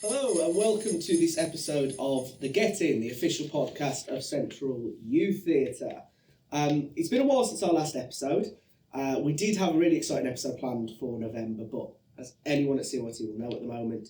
Hello and welcome to this episode of The Get In, the official podcast of Central Youth Theatre. It's been a while since our last episode. We did have a really exciting episode planned for November, but as anyone at CYT will know at the moment,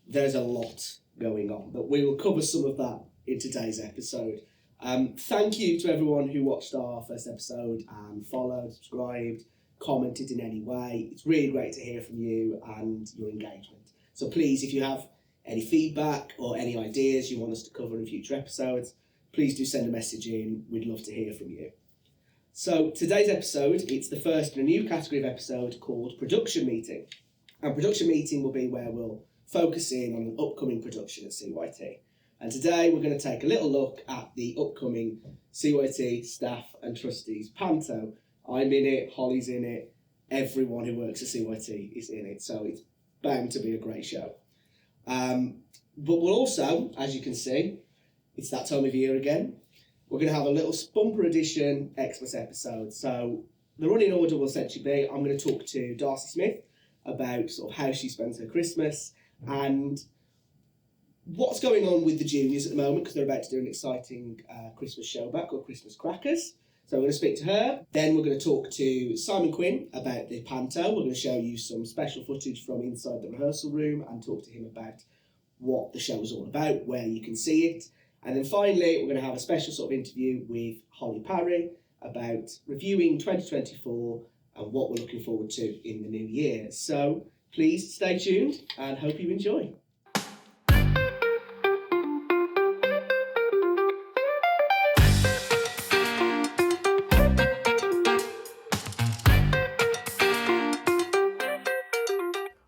there's a lot going on. But we will cover some of that in today's episode. Thank you to everyone who watched our first episode and followed, subscribed, commented in any way. It's really great to hear from you and your engagement. So please, if you have any feedback or any ideas you want us to cover in future episodes, please do send a message in. We'd love to hear from you. So today's episode, it's the first in a new category of episode called Production Meeting. And Production Meeting will be where we'll focus in on an upcoming production at CYT. And today we're going to take a little look at the upcoming CYT staff and trustees Panto. I'm in it, Holly's in it, everyone who works at CYT is in it, so it's bound to be a great show. But we'll also, as you can see, it's that time of year again. We're going to have a little bumper edition Xmas episode. So the running order will essentially be, I'm going to talk to Darcy Smith about sort of how she spends her Christmas and what's going on with the juniors at the moment, because they're about to do an exciting Christmas showback or Christmas crackers. So we're going to speak to her. Then we're going to talk to Simon Quinn about the Panto. We're going to show you some special footage from inside the rehearsal room and talk to him about what the show is all about, where you can see it. And then finally, we're going to have a special sort of interview with Holly Parry about reviewing 2024 and what we're looking forward to in the new year. So please stay tuned and hope you enjoy.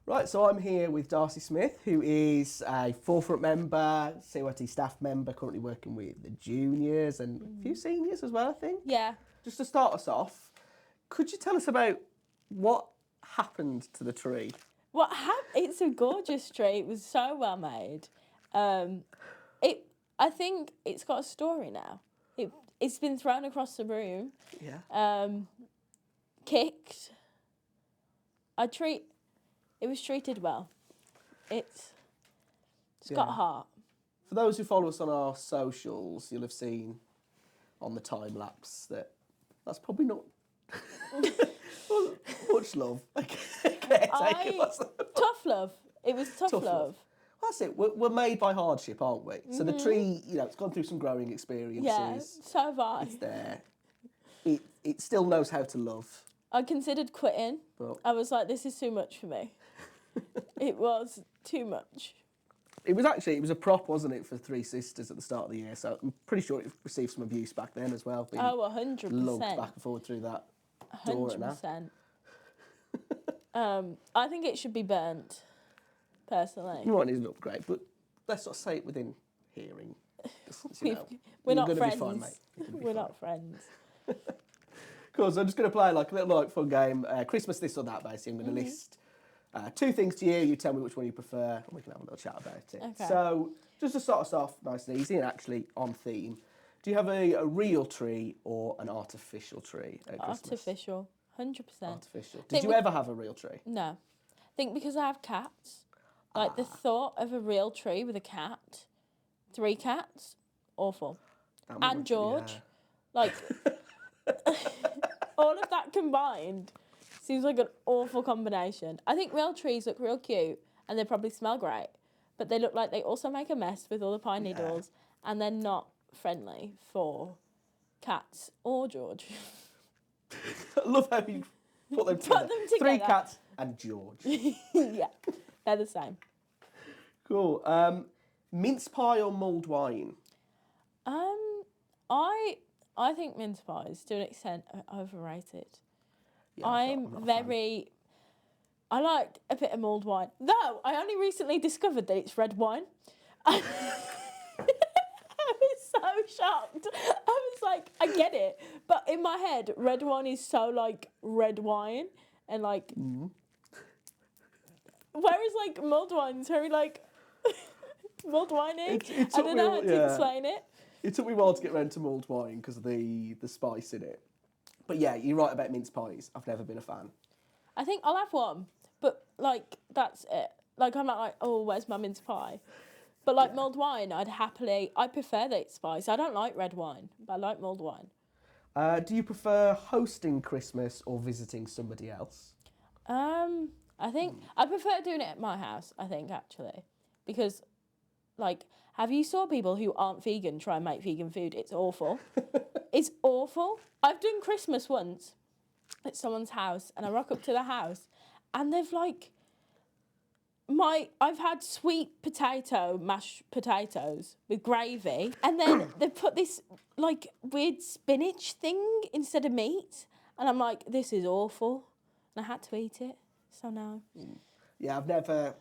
Right, so I'm here with Darcy Smith, who is a forefront member, CYT staff member, currently working with the juniors and a few seniors as well, I think. Yeah. Just to start us off, could you tell us about what happened to the tree? It's a gorgeous tree. It was so well made. I think it's got a story now. It's been thrown across the room. Yeah. Kicked. It was treated well. It's got heart. For those who follow us on our socials, you'll have seen on the time lapse that's probably not much love. Tough love. It was tough love. Well, that's it. We're made by hardship, aren't we? So the tree, it's gone through some growing experiences. Yeah, so have I. It's there. It still knows how to love. I considered quitting. But I was like, this is too much for me. It was too much. It was a prop, wasn't it, for Three Sisters at the start of the year? So I'm pretty sure it received some abuse back then as well. 100%. Lugged back and forward through that door. 100%. I think it should be burnt, personally. You might need an upgrade, but let's not say it within hearing. We're not gonna friends. be fine, mate. We're not friends. Cool, so I'm just going to play like a little fun game. Christmas this or that, basically. I'm going to list two things to you. You tell me which one you prefer, and we can have a little chat about it. Okay. So just to start us off nice and easy and actually on theme, do you have a real tree or an artificial tree at Christmas? Artificial, 100%. Artificial. Did you ever have a real tree? No. I think because I have cats, like the thought of a real tree with a cat, 3 cats, awful. And George, like... all of that combined seems like an awful combination. I think real trees look real cute and they probably smell great, but they look like they also make a mess with all the pine needles and they're not friendly for cats or George. I love how you put them together. 3 cats and George. Yeah, they're the same. Cool. Mince pie or mulled wine? I think mince pies, to an extent, are overrated. Yeah, I like a bit of mulled wine. Though, I only recently discovered that it's red wine. I was so shocked. I was like, I get it. But in my head, red wine is so, like, red wine. And, like... Whereas, like, mulled wine is very, like... mulled wine-y. I don't know how to explain it. It took me a while to get around to mulled wine because of the spice in it. But yeah, you're right about mince pies. I've never been a fan. I think I'll have one, but, like, that's it. Like, I'm not like, oh, where's my mince pie? But like mulled wine, I prefer that it's spicy. I don't like red wine, but I like mulled wine. Do you prefer hosting Christmas or visiting somebody else? I think I prefer doing it at my house, I think, actually. Because, like, have you saw people who aren't vegan try and make vegan food? It's awful. It's awful. I've done Christmas once at someone's house, and I rock up to the house, and they've like I've had sweet potato mashed potatoes with gravy, and then they put this like weird spinach thing instead of meat, and I'm like, this is awful, and I had to eat it. So no. Yeah, I've had a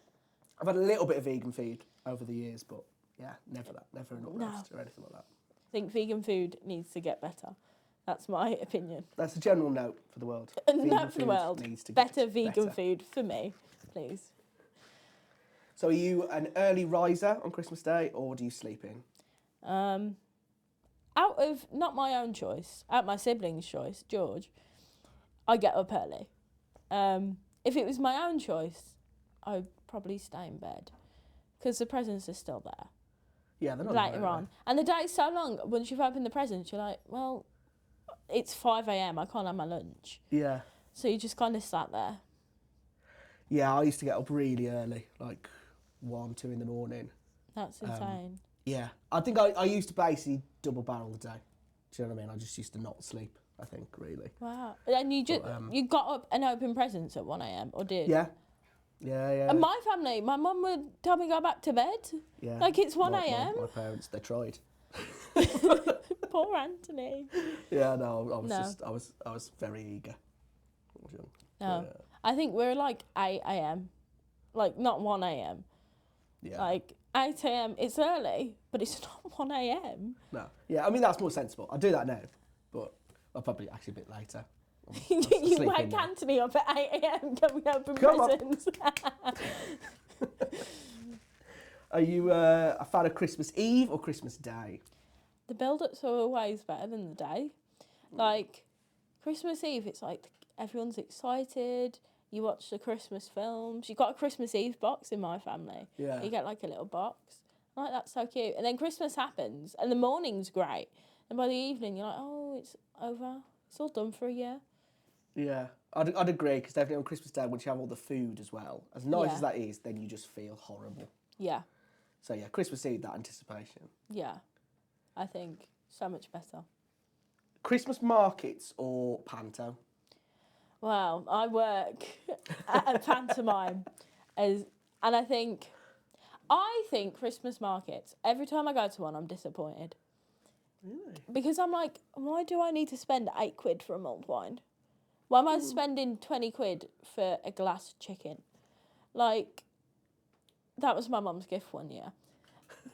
little bit of vegan food over the years, but yeah, never an roast or anything like that. I think vegan food needs to get better. That's my opinion. That's a general note for the world. Note for the world. Needs to better get vegan better. food for me, please. So are you an early riser on Christmas Day, or do you sleep in? Out of not my own choice, out my siblings' choice, George, I get up early. If it was my own choice, I'd probably stay in bed because the presents are still there. Yeah, they're not later on. And the day is so long. Once you've opened the presents, you're like, well, it's 5 a.m. I can't have my lunch. Yeah. So you just kind of sat there. Yeah, I used to get up really early, like 1, 2 in the morning. That's insane. Yeah, I think I used to basically double barrel the day. Do you know what I mean? I just used to not sleep, I think, really. Wow. And you just you got up and opened presents at 1 a.m. or did? Yeah. Yeah. And my family, my mum would tell me to go back to bed. Yeah. Like it's 1 a.m. My parents, they tried. Poor Anthony. Yeah, no, I was very eager. I was young. No. Yeah. I think we're like 8 a.m. Like not 1 a.m. Yeah. Like 8 a.m. It's early, but it's not 1 a.m. No. Yeah, I mean that's more sensible. I do that now, but I'll probably actually a bit later. You wake Anthony up at 8 a.m. Can we open Come presents? Are you a fan of Christmas Eve or Christmas Day? The build-ups are always better than the day. Like Christmas Eve, it's like everyone's excited. You watch the Christmas films. You got a Christmas Eve box in my family. Yeah. You get like a little box. I'm like, that's so cute. And then Christmas happens, and the morning's great. And by the evening, you're like, oh, it's over. It's all done for a year. Yeah, I'd agree, because definitely on Christmas Day, once you have all the food as well, as nice as that is, then you just feel horrible. Yeah. So yeah, Christmas Eve, that anticipation. Yeah. I think so much better. Christmas markets or Panto? Well, I work at a pantomime, and I think Christmas markets, every time I go to one, I'm disappointed. Really? Because I'm like, why do I need to spend £8 for a mulled wine? Why am I spending 20 quid for a glass chicken? Like, that was my mum's gift one year.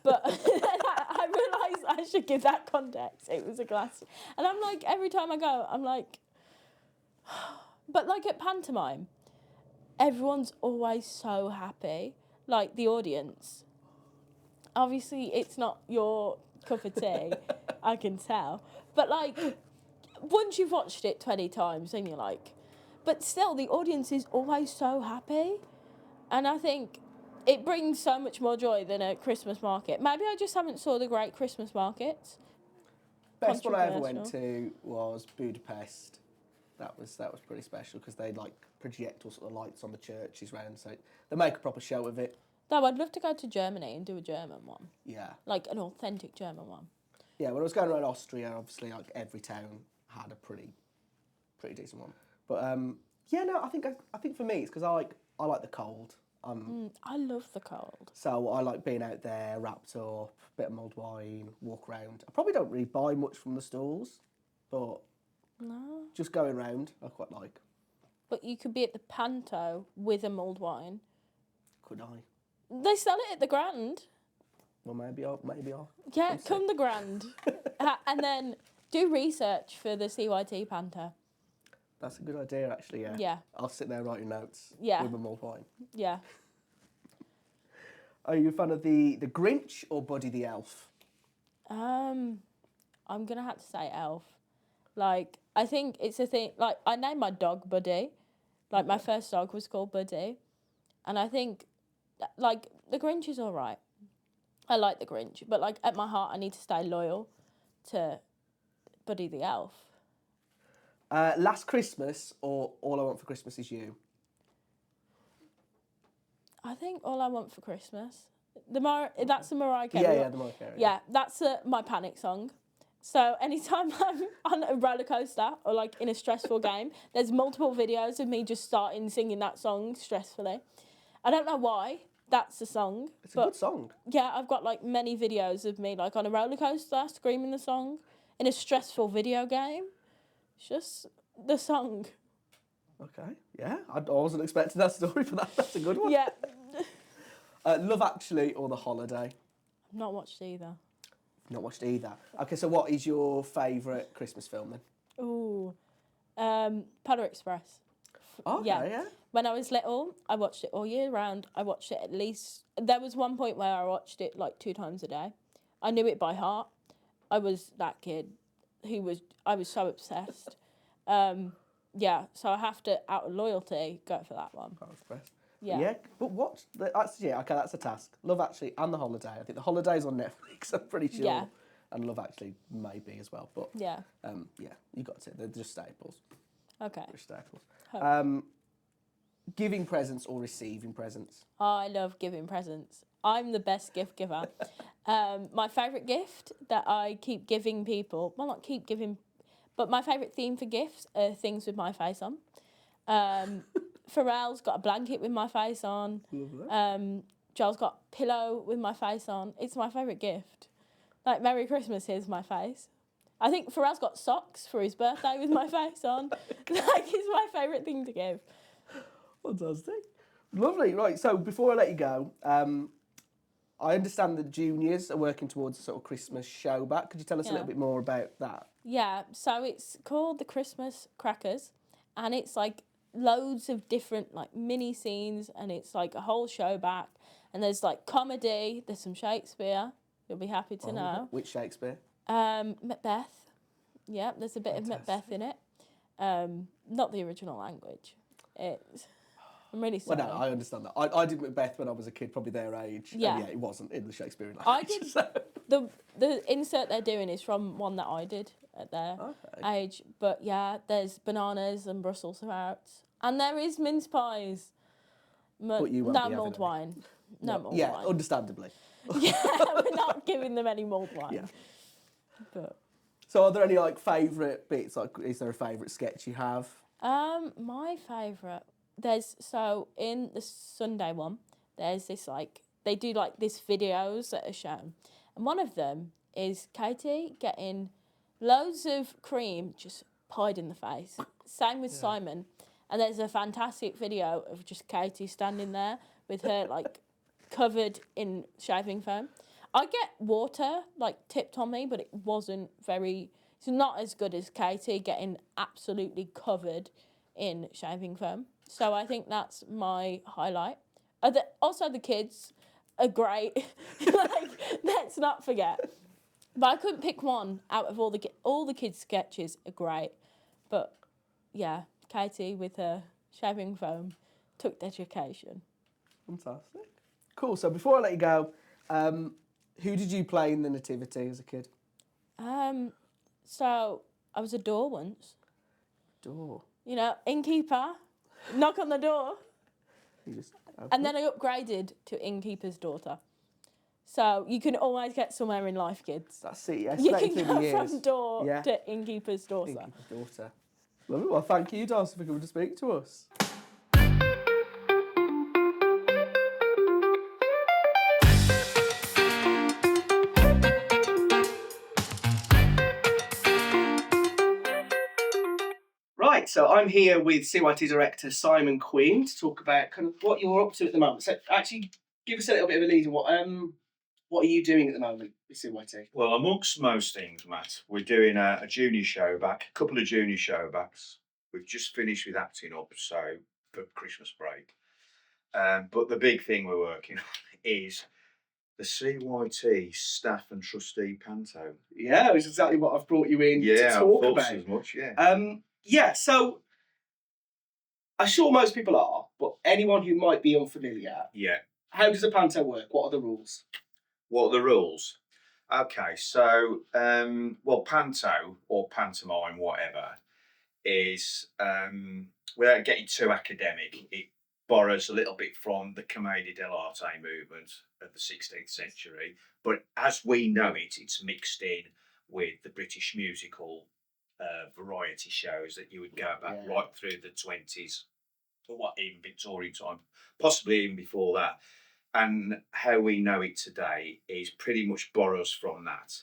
But I realised I should give that context. It was a glass. And I'm like, every time I go, I'm like... But like at pantomime, everyone's always so happy. Like the audience. Obviously, it's not your cup of tea, I can tell. But like, once you've watched it 20 times, then you're like... But still, the audience is always so happy. And I think it brings so much more joy than a Christmas market. Maybe I just haven't saw the great Christmas markets. Best one I ever went to was Budapest. That was pretty special, because they like project all sort of lights on the churches round, so they make a proper show of it. Though I'd love to go to Germany and do a German one. Yeah. Like an authentic German one. Yeah, when I was going around Austria, obviously, like every town had a pretty decent one. But yeah, no, I think for me it's because I like the cold. I love the cold. So I like being out there, wrapped up, bit of mulled wine, walk around. I probably don't really buy much from the stalls, but No. just going round, I quite like. But you could be at the Panto with a mulled wine. Could I? They sell it at the Grand. Well, maybe I'll. Yeah, come the Grand. And then do research for the CYT Panto. That's a good idea, actually, yeah. Yeah. I'll sit there writing notes Yeah. with my mulled wine. Yeah. Are you a fan of the Grinch or Buddy the Elf? I'm going to have to say Elf. Like, I think it's a thing... Like, I named my dog Buddy. Like, my first dog was called Buddy. And I think like, the Grinch is all right. I like the Grinch, but, like, at my heart, I need to stay loyal to Buddy the Elf. Last Christmas or All I Want for Christmas Is You? I think All I Want for Christmas. That's the Mariah Carey. Yeah, the Mariah Carey. Yeah, that's my panic song. So anytime I'm on a roller coaster or like in a stressful game, there's multiple videos of me just starting singing that song stressfully. I don't know why that's the song. It's a good song. Yeah, I've got like many videos of me like on a roller coaster screaming the song in a stressful video game. It's just the song. Okay, yeah. I wasn't expecting that story, but that's a good one. Yeah. Love Actually or The Holiday? I've not watched either. Not watched either. Okay, so what is your favourite Christmas film then? Ooh. Polar Express. Okay, yeah. When I was little, I watched it all year round. I watched it at least... There was one point where I watched it like 2 times a day. I knew it by heart. I was that kid I was so obsessed. Yeah, so I have to, out of loyalty, go for that one. Polar Express. Yeah. Yeah, but that's a task. Love Actually and The Holiday. I think The Holiday's on Netflix, I'm pretty sure. Yeah. And Love Actually maybe as well. But Yeah. You got to. They're just staples. Okay. They're staples. Giving presents or receiving presents? I love giving presents. I'm the best gift giver. My favourite gift that I keep giving people, well, not keep giving, but my favourite theme for gifts are things with my face on. Pharrell's got a blanket with my face on. Lovely. Joel's got a pillow with my face on. It's my favourite gift. Like, Merry Christmas, here's my face. I think Pharrell's got socks for his birthday with my face on. Like, it's my favourite thing to give. Fantastic. Lovely. Right, so before I let you go, I understand the juniors are working towards a sort of Christmas showback. Could you tell us a little bit more about that? Yeah, so it's called the Christmas Crackers, and it's like loads of different like mini scenes, and it's like a whole showback, and there's like comedy, there's some Shakespeare, you'll be happy to know. Which Shakespeare? Macbeth. Yeah, there's a bit of Macbeth in it. Not the original language. I'm really sorry. Well, no, I understand that. I did Macbeth when I was a kid, probably their age. Yeah. And it wasn't in the Shakespearean language. I did. So. The insert they're doing is from one that I did at their age. But yeah, there's bananas and Brussels sprouts. And there is mince pies. But you won't no be mulled wine. No mulled wine. Yeah, understandably. Yeah, we're not giving them any mulled wine. Yeah. But So are there any like favourite bits? Like, is there a favourite sketch you have? my favourite, so in the Sunday one, there's this like, they do like this videos that are shown. And one of them is Katie getting loads of cream just pied in the face. Same with Simon. And there's a fantastic video of just Katie standing there with her like covered in shaving foam. I get water like tipped on me, but it's not as good as Katie getting absolutely covered in shaving foam. So I think that's my highlight. Also, the kids are great. Like, let's not forget. But I couldn't pick one out of all the kids' sketches are great. But yeah, Katie with her shaving foam took the education. Fantastic. Cool. So before I let you go, who did you play in the Nativity as a kid? So I was a door once. Door. You know, innkeeper, knock on the door. You just And then I upgraded to innkeeper's daughter. So you can always get somewhere in life, kids. That's it, yeah. You can go from door to innkeeper's daughter. Innkeeper's daughter. Lovely. Well, thank you, Darcy, for coming to speak to us. Right, so I'm here with CYT Director Simon Queen to talk about kind of what you're up to at the moment. So actually, give us a little bit of a lead on what are you doing at the moment with CYT? Well, amongst most things, Matt, we're doing a junior showback, a couple of junior showbacks. We've just finished with acting up, so for Christmas break. But the big thing we're working on is the CYT staff and trustee Panto. Yeah, which is exactly what I've brought you in to talk about. As much, yeah. So I'm sure most people are, but anyone who might be unfamiliar, yeah. how does a panto work? What are the rules? What are the rules? Okay, so well, panto or pantomime, whatever, is without getting too academic, it borrows a little bit from the commedia dell'arte movement of the 16th century, but as we know it, it's mixed in with the British musical variety shows that you would go back right through the 20s, or what, even Victorian time, possibly even before that. And how we know it today is pretty much borrows from that,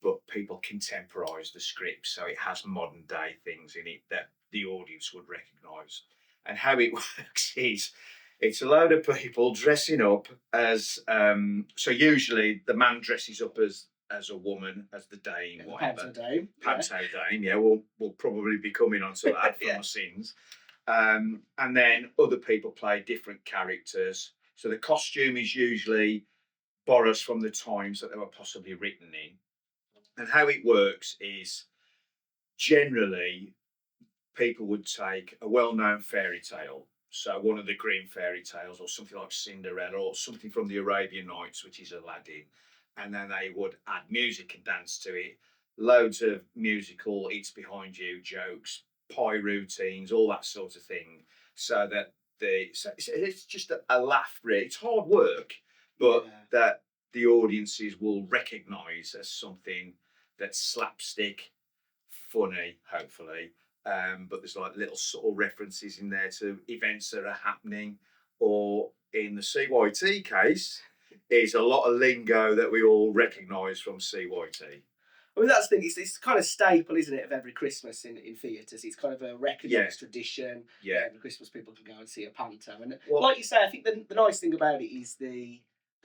but people contemporise the script so it has modern day things in it that the audience would recognise. And how it works is it's a load of people dressing up as so usually the man dresses up as a woman, as the dame, whatever. Panto dame. Panto dame, yeah, we'll probably be coming onto that from the sins. And then other people play different characters. So the costume is usually borrows from the times that they were possibly written in. And how it works is generally people would take a well-known fairy tale, so one of the Grimm fairy tales, or something like Cinderella, or something from the Arabian Nights, which is Aladdin, and then they would add music and dance to it, loads of musical "it's behind you" jokes, pie routines, all that sort of thing, so that it's just a laugh. Really, it's hard work, but that the audiences will recognise as something that's slapstick, funny, hopefully. But there's like little subtle references in there to events that are happening, or in the CYT case, is a lot of lingo that we all recognise from CYT. I mean, that's the thing. It's kind of staple, isn't it, of every Christmas in theatres. It's kind of a recognised tradition. Yeah. Every Christmas people can go and see a panto. And like you say, I think the nice thing about it is the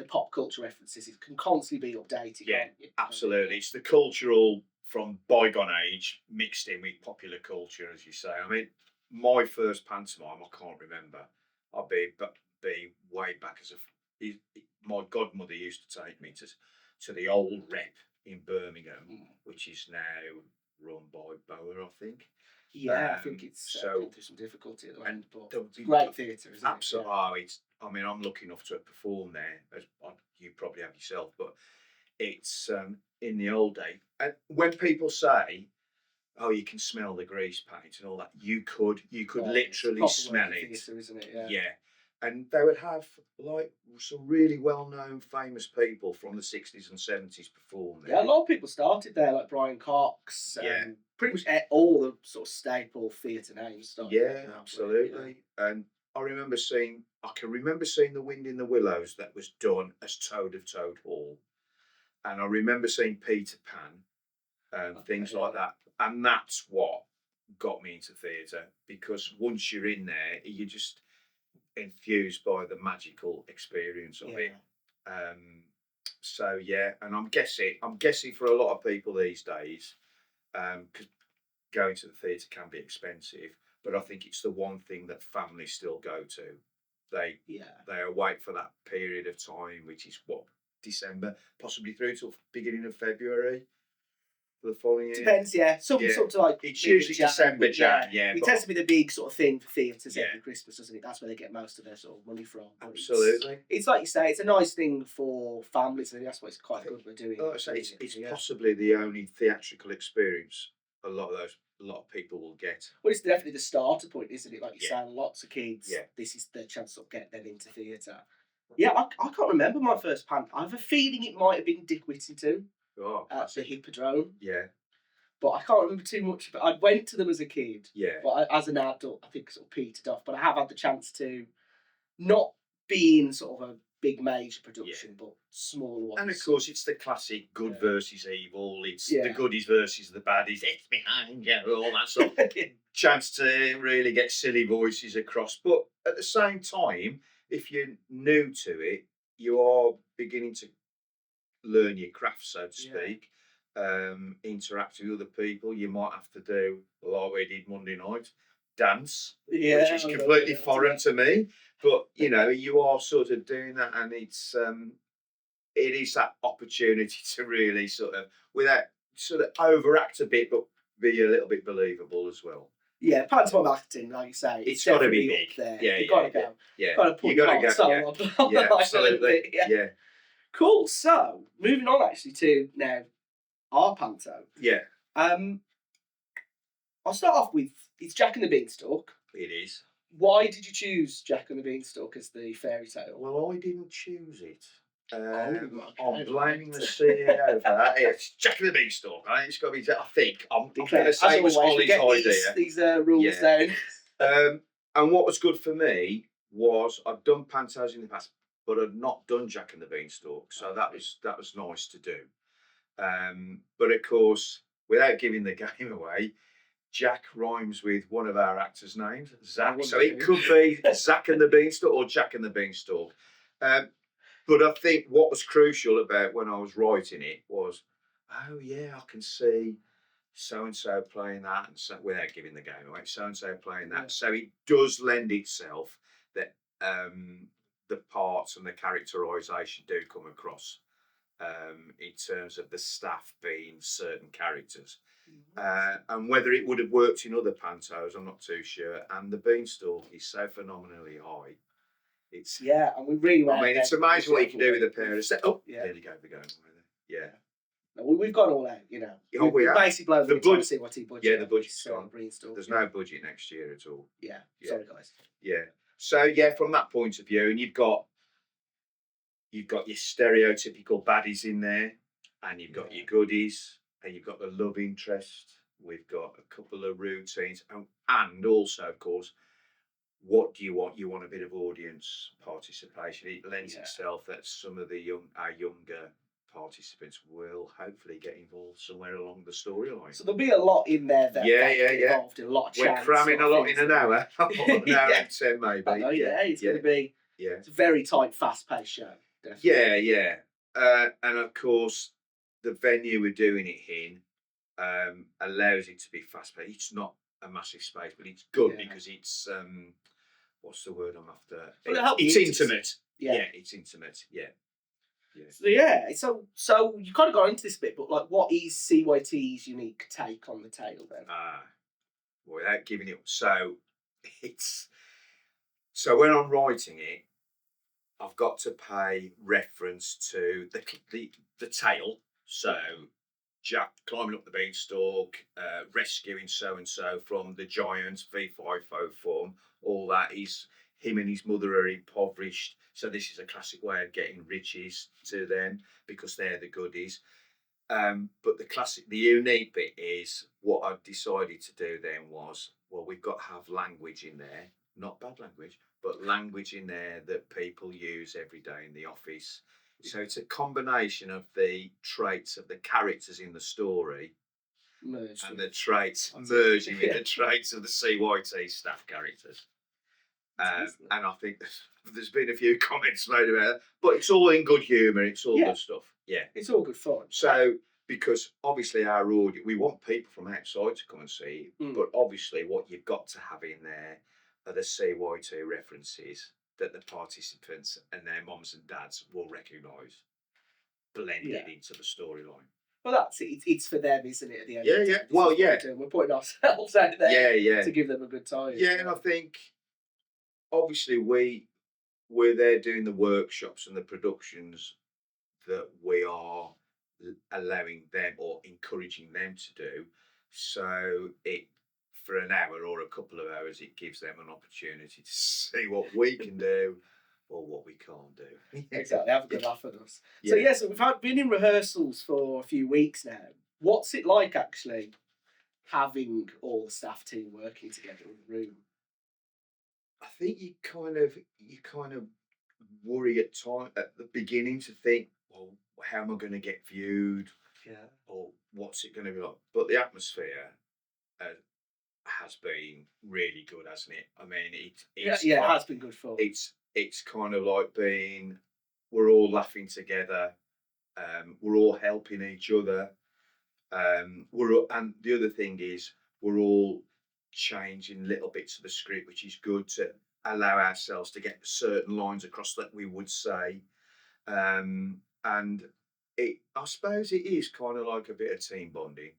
pop culture references. It can constantly be updated. Yeah, absolutely. It's the cultural from bygone age mixed in with popular culture, as you say. I mean, my first pantomime, I can't remember. I'll be way back as my godmother used to take me to the old rep in Birmingham, which is now run by Bower, I think. Yeah, I think it's been through some difficulty at the moment, but it's great theatre, isn't it? Absolutely. Oh, I mean, I'm lucky enough to have performed there, as you probably have yourself, but it's in the old day. And when people say, "Oh, you can smell the grease paint and all that," you could literally smell it. Theatre, isn't it? Yeah. And they would have like some really well-known, famous people from the 60s and 70s perform there. Yeah, a lot of people started there, like Brian Cox. Pretty much all the sort of staple theatre names started. Yeah, absolutely. And I can remember seeing The Wind in the Willows that was done as Toad of Toad Hall. And I remember seeing Peter Pan and things like that. And that's what got me into theatre, because once you're in there, you're just enthused by the magical experience of it. So yeah, and I'm guessing for a lot of people these days, because going to the theatre can be expensive, but I think it's the one thing that families still go to. They await for that period of time, which is what, December, possibly through till beginning of February for the following year. Depends, Some sort of like it's usually December, Jan. Yeah, it tends to be the big sort of thing for theatres every Christmas, doesn't it? That's where they get most of their sort of money from. But absolutely. It's like you say, it's a nice thing for families, and that's why it's quite good we're doing. Like I say, it's possibly the only theatrical experience a lot of people will get. Well, it's definitely the starter point, isn't it? Like you say, lots of kids. This is their chance to get them into theatre. Yeah, I can't remember my first panto. I have a feeling it might have been Dick Whittington at the Hippodrome. Yeah. But I can't remember too much. But I went to them as a kid. Yeah. But as an adult, I think sort of petered off. But I have had the chance to not be in sort of a big major production, but smaller ones. And of course, it's the classic good versus evil. It's the goodies versus the baddies. It's behind you, all that sort of chance to really get silly voices across. But at the same time, if you're new to it, you are beginning to learn your craft, so to speak. Interact with other people. You might have to do, like we did Monday night, dance, which is completely foreign to me. But you are sort of doing that, and it is that opportunity to really sort of, without sort of overact a bit, but be a little bit believable as well. Yeah, pantomime acting, like you say, It's got to be definitely big. up there. Yeah, You've got to yeah, go. yeah. Got to put You your got to heart and go. soul Yeah, on the line yeah, a little absolutely. bit. Yeah. Yeah, Cool. So, moving on actually to now our panto. yeah. I'll start off with, it's Jack and the Beanstalk. It is. Why did you choose Jack and the Beanstalk as the fairy tale? Well, I didn't choose it. Okay, I'm blaming the right. CEO for that. It's Jack and the Beanstalk. I think it's got to be. I think I'm going to say As it was always, we Holly's get idea. these rules Yeah. down. And what was good for me was I'd done pantos in the past, but I'd not done Jack and the Beanstalk, so that was nice to do. But of course, without giving the game away, Jack rhymes with one of our actors' names, Zach. So it could be Zach and the Beanstalk or Jack and the Beanstalk. But I think what was crucial about when I was writing it was, oh yeah, I can see so and so playing that, and so, without giving the game away, so and so playing that. Yeah. So it does lend itself that the parts and the characterisation do come across in terms of the staff being certain characters. And whether it would have worked in other pantos, I'm not too sure. And the Beanstalk is so phenomenally high. It's and we really. I mean, it's amazing what you can do with a pair of. Oh, yeah. There you go. We're going. Yeah. No, we've gone all out. You know. Oh, we basically blown the budget. CYT budget. Yeah, the budget's gone. Beanstalk. There's no budget next year at all. Yeah. Sorry, guys. Yeah. So yeah, from that point of view, and you've got your stereotypical baddies in there, and you've got your goodies, and you've got the love interest. We've got a couple of routines, and also, of course, what do you want? You want a bit of audience participation. It lends itself that some of our younger participants will hopefully get involved somewhere along the storyline. So there'll be a lot in there that involved in a lot of We're cramming a lot in an hour, an hour and 10 maybe. It's going to be. Yeah, it's a very tight, fast-paced show. Definitely. Yeah. And of course, the venue we're doing it in allows it to be fast-paced. It's not a massive space, but it's good because it's what's the word I'm after? It's intimate. Yeah, it's intimate. Yeah. So you kind of got into this bit, but like, what is CYT's unique take on the tale then? Without giving it, so when I'm writing it, I've got to pay reference to the tale. So Jack climbing up the beanstalk, rescuing so and so from the giant V5 form. All that is him and his mother are impoverished. So this is a classic way of getting riches to them because they're the goodies. But the unique bit is what I decided to do then was, well, we've got to have language in there, not bad language, but language in there that people use every day in the office. So it's a combination of the traits of the characters in the story and the traits merging with the traits of the CYT staff characters. And I think there's been a few comments made about it, but it's all in good humour. It's all good stuff. Yeah, it's all good fun. So because obviously our audience, we want people from outside to come and see it, but obviously what you've got to have in there are the CYT references that the participants and their mums and dads will recognise, blended into the storyline. Well, that's it. It's for them, isn't it? At the end. Yeah. Well, we're putting ourselves out there. To give them a good time. Yeah, and I think obviously we're there doing the workshops and the productions that we are allowing them or encouraging them to do. So for an hour or a couple of hours, it gives them an opportunity to see what we can do or what we can't do. Exactly, have a good laugh at us. Yeah. So we've been in rehearsals for a few weeks now. What's it like actually having all the staff team working together in the room? I think you kind of worry at the beginning to think, well, how am I going to get viewed? Yeah. Or what's it going to be like? But the atmosphere has been really good, hasn't it? I mean, it has been good fun. It's kind of like we're all laughing together, we're all helping each other, and the other thing is we're all changing little bits of the script, which is good to allow ourselves to get certain lines across that we would say, and I suppose it is kind of like a bit of team bonding.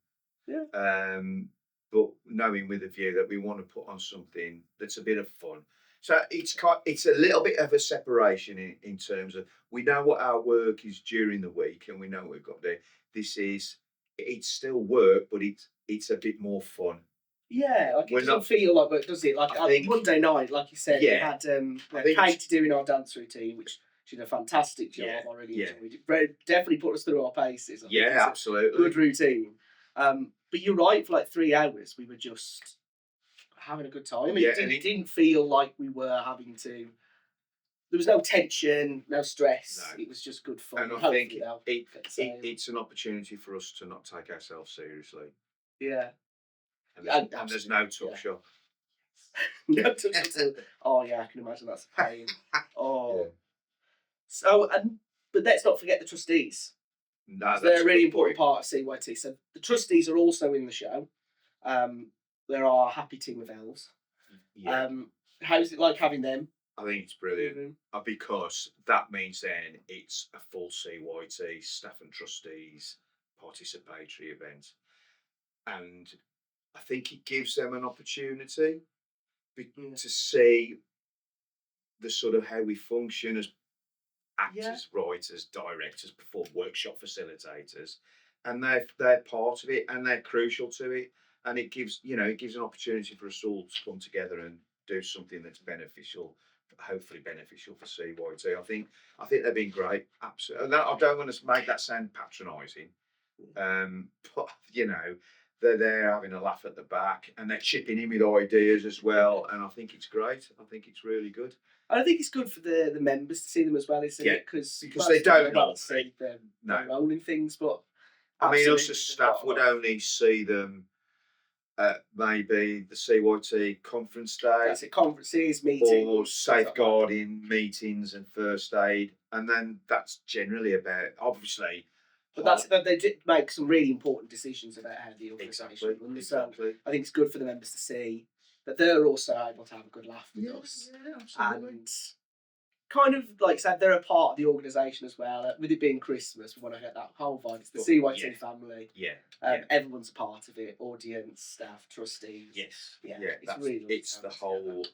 Yeah. but knowing with a view that we want to put on something that's a bit of fun. So it's a little bit of a separation in terms of we know what our work is during the week and we know what we've got to do. It's still work, but it's a bit more fun. Yeah, like it doesn't feel like work, does it? Like Monday night, like you said, we had Katie doing our dance routine, which she did a fantastic job. I really enjoyed it. Definitely put us through our paces. Absolutely. Good routine. But you're right, for like 3 hours, we were just having a good time. It didn't feel like we were having to. There was no tension, no stress. No. It was just good fun. And I think it's an opportunity for us to not take ourselves seriously. Yeah. And there's no tuck shop. No tuck shop. Oh yeah, I can imagine that's a pain. Oh. Yeah. So, but let's not forget the trustees. No, they're a really important part of CYT. So the trustees are also in the show. They're our happy team of elves. Yeah. How's it like having them? I think it's brilliant because that means then it's a full CYT staff and trustees participatory event, and I think it gives them an opportunity to see the sort of how we function as actors, writers, directors, perform workshop facilitators, and they're part of it and they're crucial to it, and it gives an opportunity for us all to come together and do something that's beneficial, hopefully beneficial for CYT. I think they've been great, absolutely. I don't want to make that sound patronising, but they're there having a laugh at the back and they're chipping in with ideas as well, and I think it's great. I think it's really good. And I think it's good for the members to see them as well, isn't it? Because they don't know see them rolling things, but I mean, us as staff would only see them at maybe the CYT conference day. That's it, conferences, meetings, or safeguarding meetings and first aid, and then that's generally about obviously. But they did make some really important decisions about how the organisation runs. Exactly. I think it's good for the members to see that they're also able to have a good laugh with us. Yeah, absolutely. And kind of, like I said, they're a part of the organisation as well. With it being Christmas, we want to get that whole vibe. It's the CYT family. Yeah. Everyone's a part of it. Audience, staff, trustees. Yes. Yeah. It's really it's the whole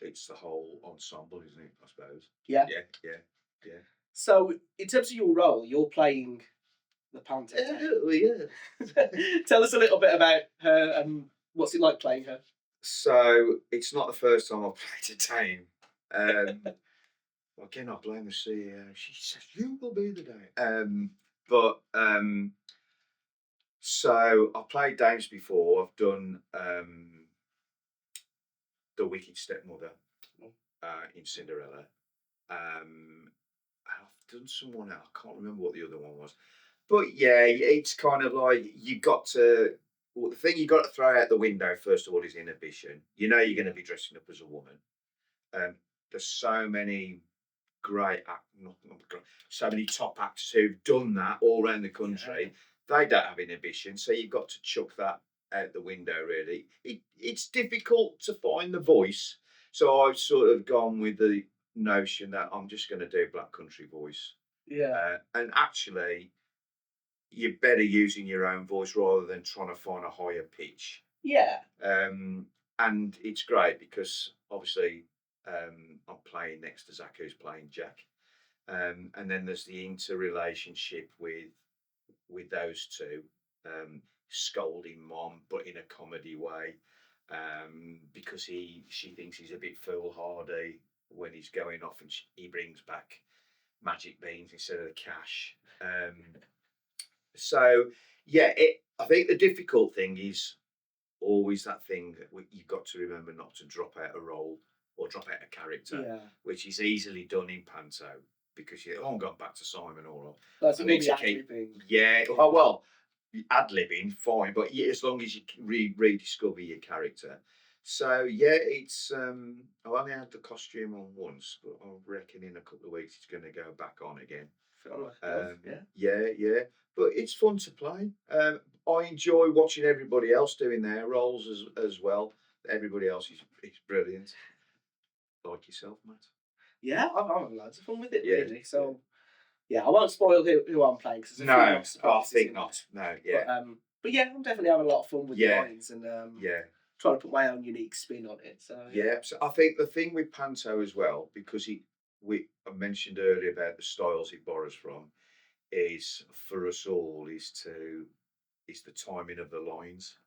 ensemble, isn't it? I suppose. Yeah. Yeah. So, in terms of your role, you're playing the Panto. Tell us a little bit about her and what's it like playing her. So it's not the first time I've played a Dane. Again, I blame the CEO. She says you will be the Dane. So I've played Danes before. I've done the Wicked Stepmother in Cinderella. I've done someone else. I can't remember what the other one was. But yeah, it's kind of like the thing you got to throw out the window first of all is inhibition. You're going to be dressing up as a woman. There's so many so many top actors who've done that all around the country. They don't have inhibition, so you've got to chuck that out the window. Really, it's difficult to find the voice. So I've sort of gone with the notion that I'm just going to do black country voice. Yeah, and actually, you're better using your own voice rather than trying to find a higher pitch. Yeah. And it's great because obviously I'm playing next to Zach, who's playing Jack. And then there's the interrelationship with those two, scolding mom, but in a comedy way, because she thinks he's a bit foolhardy when he's going off and he brings back magic beans instead of the cash. So yeah, I think the difficult thing is always that thing that you've got to remember not to drop out a role or drop out a character, which is easily done in Panto because I'm going back to Simon or that's maybe ad-libbing. Yeah, well, ad-libbing fine, but as long as you rediscover your character. So yeah, it's I've only had the costume on once, but I reckon in a couple of weeks it's going to go back on again. Yeah, but it's fun to play. I enjoy watching everybody else doing their roles as well. Everybody else is brilliant. Like yourself, Matt. Yeah, I'm having loads of fun with it, really. So, yeah, I won't spoil who I'm playing. No, I think not. No, yeah. But yeah, I'm definitely having a lot of fun with the lines. And trying to put my own unique spin on it. So Yeah, so I think the thing with Panto as well, because I mentioned earlier about the styles it borrows from, is for us all is the timing of the lines.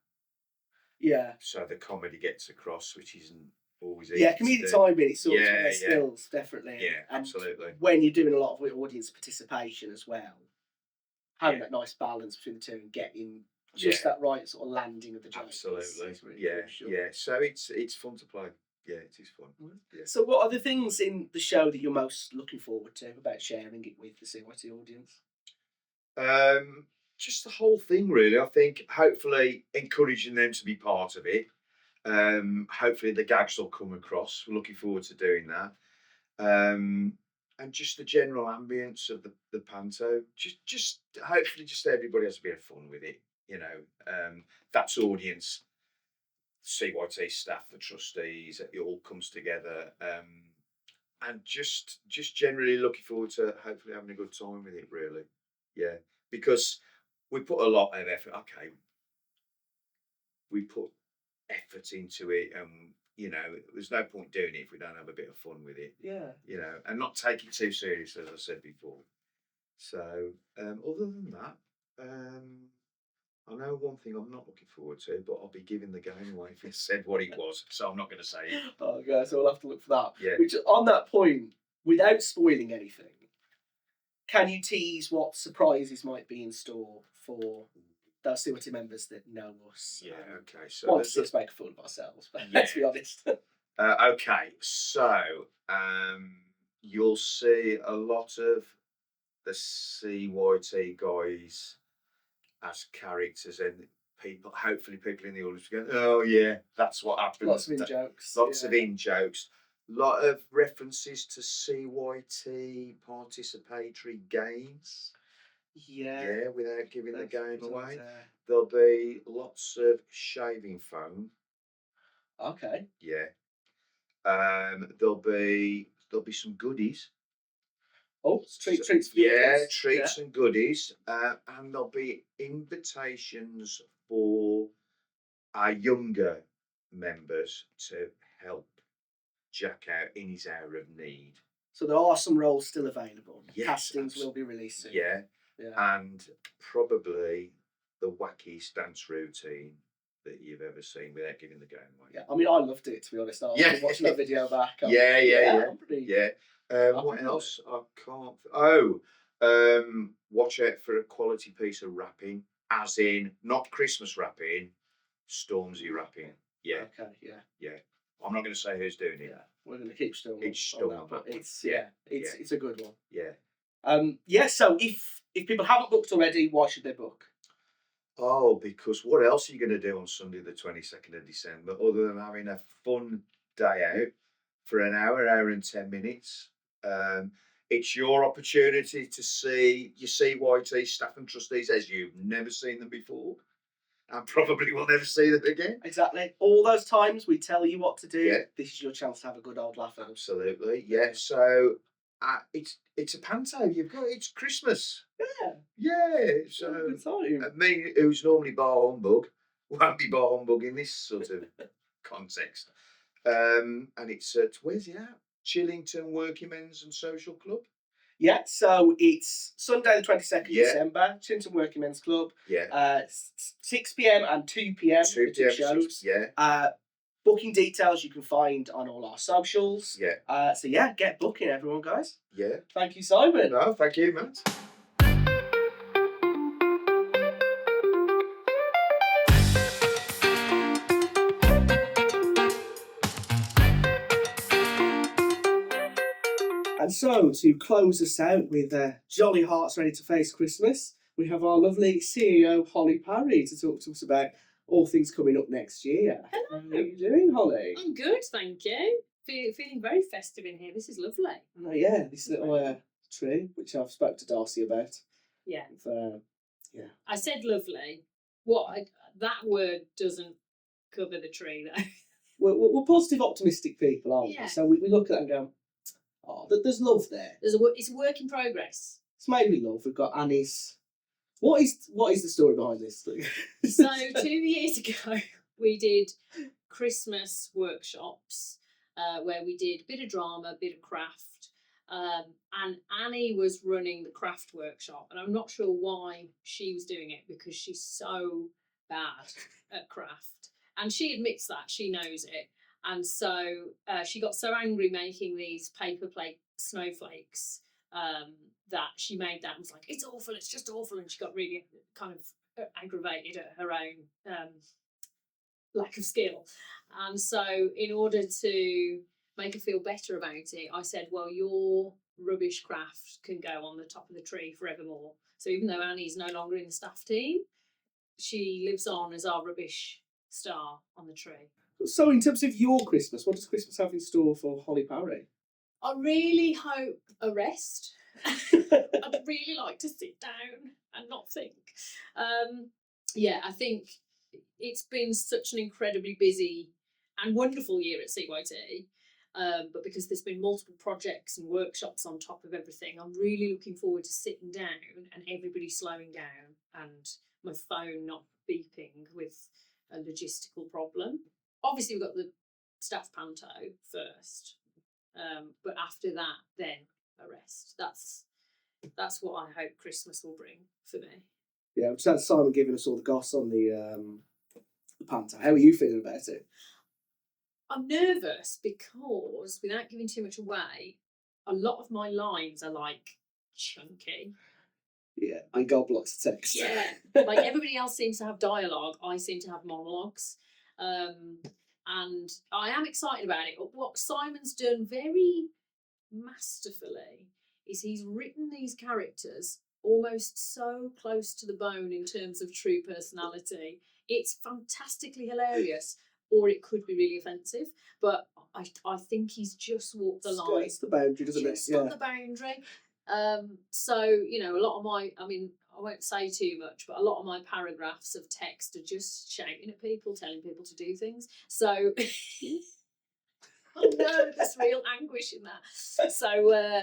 yeah. So the comedy gets across, which isn't always easy Yeah, to comedic do. timing, it's sort of Yeah, their skills, definitely. Yeah, And absolutely. when you're doing a lot of audience participation as well, having Yeah. that nice balance between the two and getting just that right sort of landing of the joke. Absolutely. Is really Yeah, crucial. yeah. So it's fun to play. Yeah, it is fun. Yeah. So what are the things in the show that you're most looking forward to about sharing it with the CYT audience? Just the whole thing, really. I think hopefully encouraging them to be part of it. Hopefully the gags will come across. We're looking forward to doing that. And just the general ambience of the panto. Just hopefully just everybody has a bit of fun with it. You know, that's audience, CYT staff, the trustees. It all comes together. And just generally looking forward to hopefully having a good time with it. Really, yeah, because we put a lot of effort. Okay, we put effort into it, and there's no point doing it if we don't have a bit of fun with it. Yeah. And not take it too serious, as I said before. So, other than that, I know one thing I'm not looking forward to, but I'll be giving the game away if it said what it was, so I'm not going to say it. Okay, so we'll have to look for that. Yeah. Which, on that point, without spoiling anything, can you tease what surprises might be in store for those CYT members that know us? Yeah, okay. So want to see us make a fool of ourselves, but let's be honest. Okay, so you'll see a lot of the CYT guys as characters, and people, hopefully people in the audience go, oh yeah, that's what happened. Lots of in-jokes. Lots of in-jokes. Lot of references to CYT participatory games. Yeah, without giving the game away. There'll be lots of shaving foam. Okay. Yeah. There'll be some goodies. Oh, treats for treats and goodies, and there'll be invitations for our younger members to help Jack out in his hour of need. So there are some roles still available. Yes, Castings will be released soon. Yeah, and probably the wackiest dance routine that you've ever seen without giving the game away. Yeah, I mean, I loved it, to be honest. I was watching that video back. What else? I can't. Watch out for a quality piece of wrapping, as in not Christmas wrapping, Stormzy wrapping. Yeah. Okay. Yeah. I'm not going to say who's doing it. Yeah, we're going to keep Storm. It's Storm, but it's a good one. Yeah. So if people haven't booked already, why should they book? Oh, because what else are you going to do on Sunday the 22nd of December other than having a fun day out for an hour and 10 minutes? It's your opportunity to see your CYT staff and trustees as you've never seen them before, and probably will never see them again. Exactly. All those times we tell you what to do, this is your chance to have a good old laugh. Absolutely. Yeah. So it's a panto. It's Christmas. Yeah. So good time. Me, who's normally bar humbug, won't be bar humbug in this sort of context. And it's where's it at? Chillington Working Men's and Social Club. Yeah, so it's Sunday the 22nd December, Chillington Working Men's Club. Yeah. 6 p.m. and 2 p.m. 2 p.m. shows. Yeah. Booking details you can find on all our socials. Yeah. So get booking, everyone, guys. Yeah. Thank you, Simon. No, thank you, Matt. And so, to close us out with jolly hearts ready to face Christmas, we have our lovely CEO Holly Parry to talk to us about all things coming up next year. Hello. How are you doing, Holly? I'm good, thank you. Feeling very festive in here. This is lovely. Oh, yeah, this little tree, which I've spoke to Darcy about. Yeah. Yeah. I said lovely. That word doesn't cover the tree, though. We're positive, optimistic people, aren't we? So we look at that and go, oh, there's love there. It's a work in progress. It's mainly love. We've got Annie's. What is the story behind this thing? So 2 years ago, we did Christmas workshops where we did a bit of drama, a bit of craft. And Annie was running the craft workshop, and I'm not sure why she was doing it because she's so bad at craft. And she admits that, she knows it. And so she got so angry making these paper plate snowflakes that she made that and was like, it's awful, it's just awful. And she got really kind of aggravated at her own lack of skill. And so in order to make her feel better about it, I said, well, your rubbish craft can go on the top of the tree forevermore. So even though Annie's no longer in the staff team, she lives on as our rubbish star on the tree. So in terms of your Christmas, what does Christmas have in store for Holly Parry? I really hope a rest. I'd really like to sit down and not think. Yeah, I think it's been such an incredibly busy and wonderful year at CYT. But because there's been multiple projects and workshops on top of everything, I'm really looking forward to sitting down and everybody slowing down and my phone not beeping with a logistical problem. Obviously, we've got the staff panto first, but after that, then a rest. That's what I hope Christmas will bring for me. Yeah, just had Simon giving us all the goss on the Panto. How are you feeling about it? I'm nervous because, without giving too much away, a lot of my lines are like chunky. Yeah, I got blocks of text. Yeah, like everybody else seems to have dialogue, I seem to have monologues. And I am excited about it. But what Simon's done very masterfully is he's written these characters almost so close to the bone in terms of true personality. It's fantastically hilarious, or it could be really offensive. But I think he's just walked the line. It's the boundary, doesn't it? Just on the boundary. So, you know, a lot of my, I mean, I won't say too much, but a lot of my paragraphs of text are just shouting at people, telling people to do things. So, oh no, there's real anguish in that. So,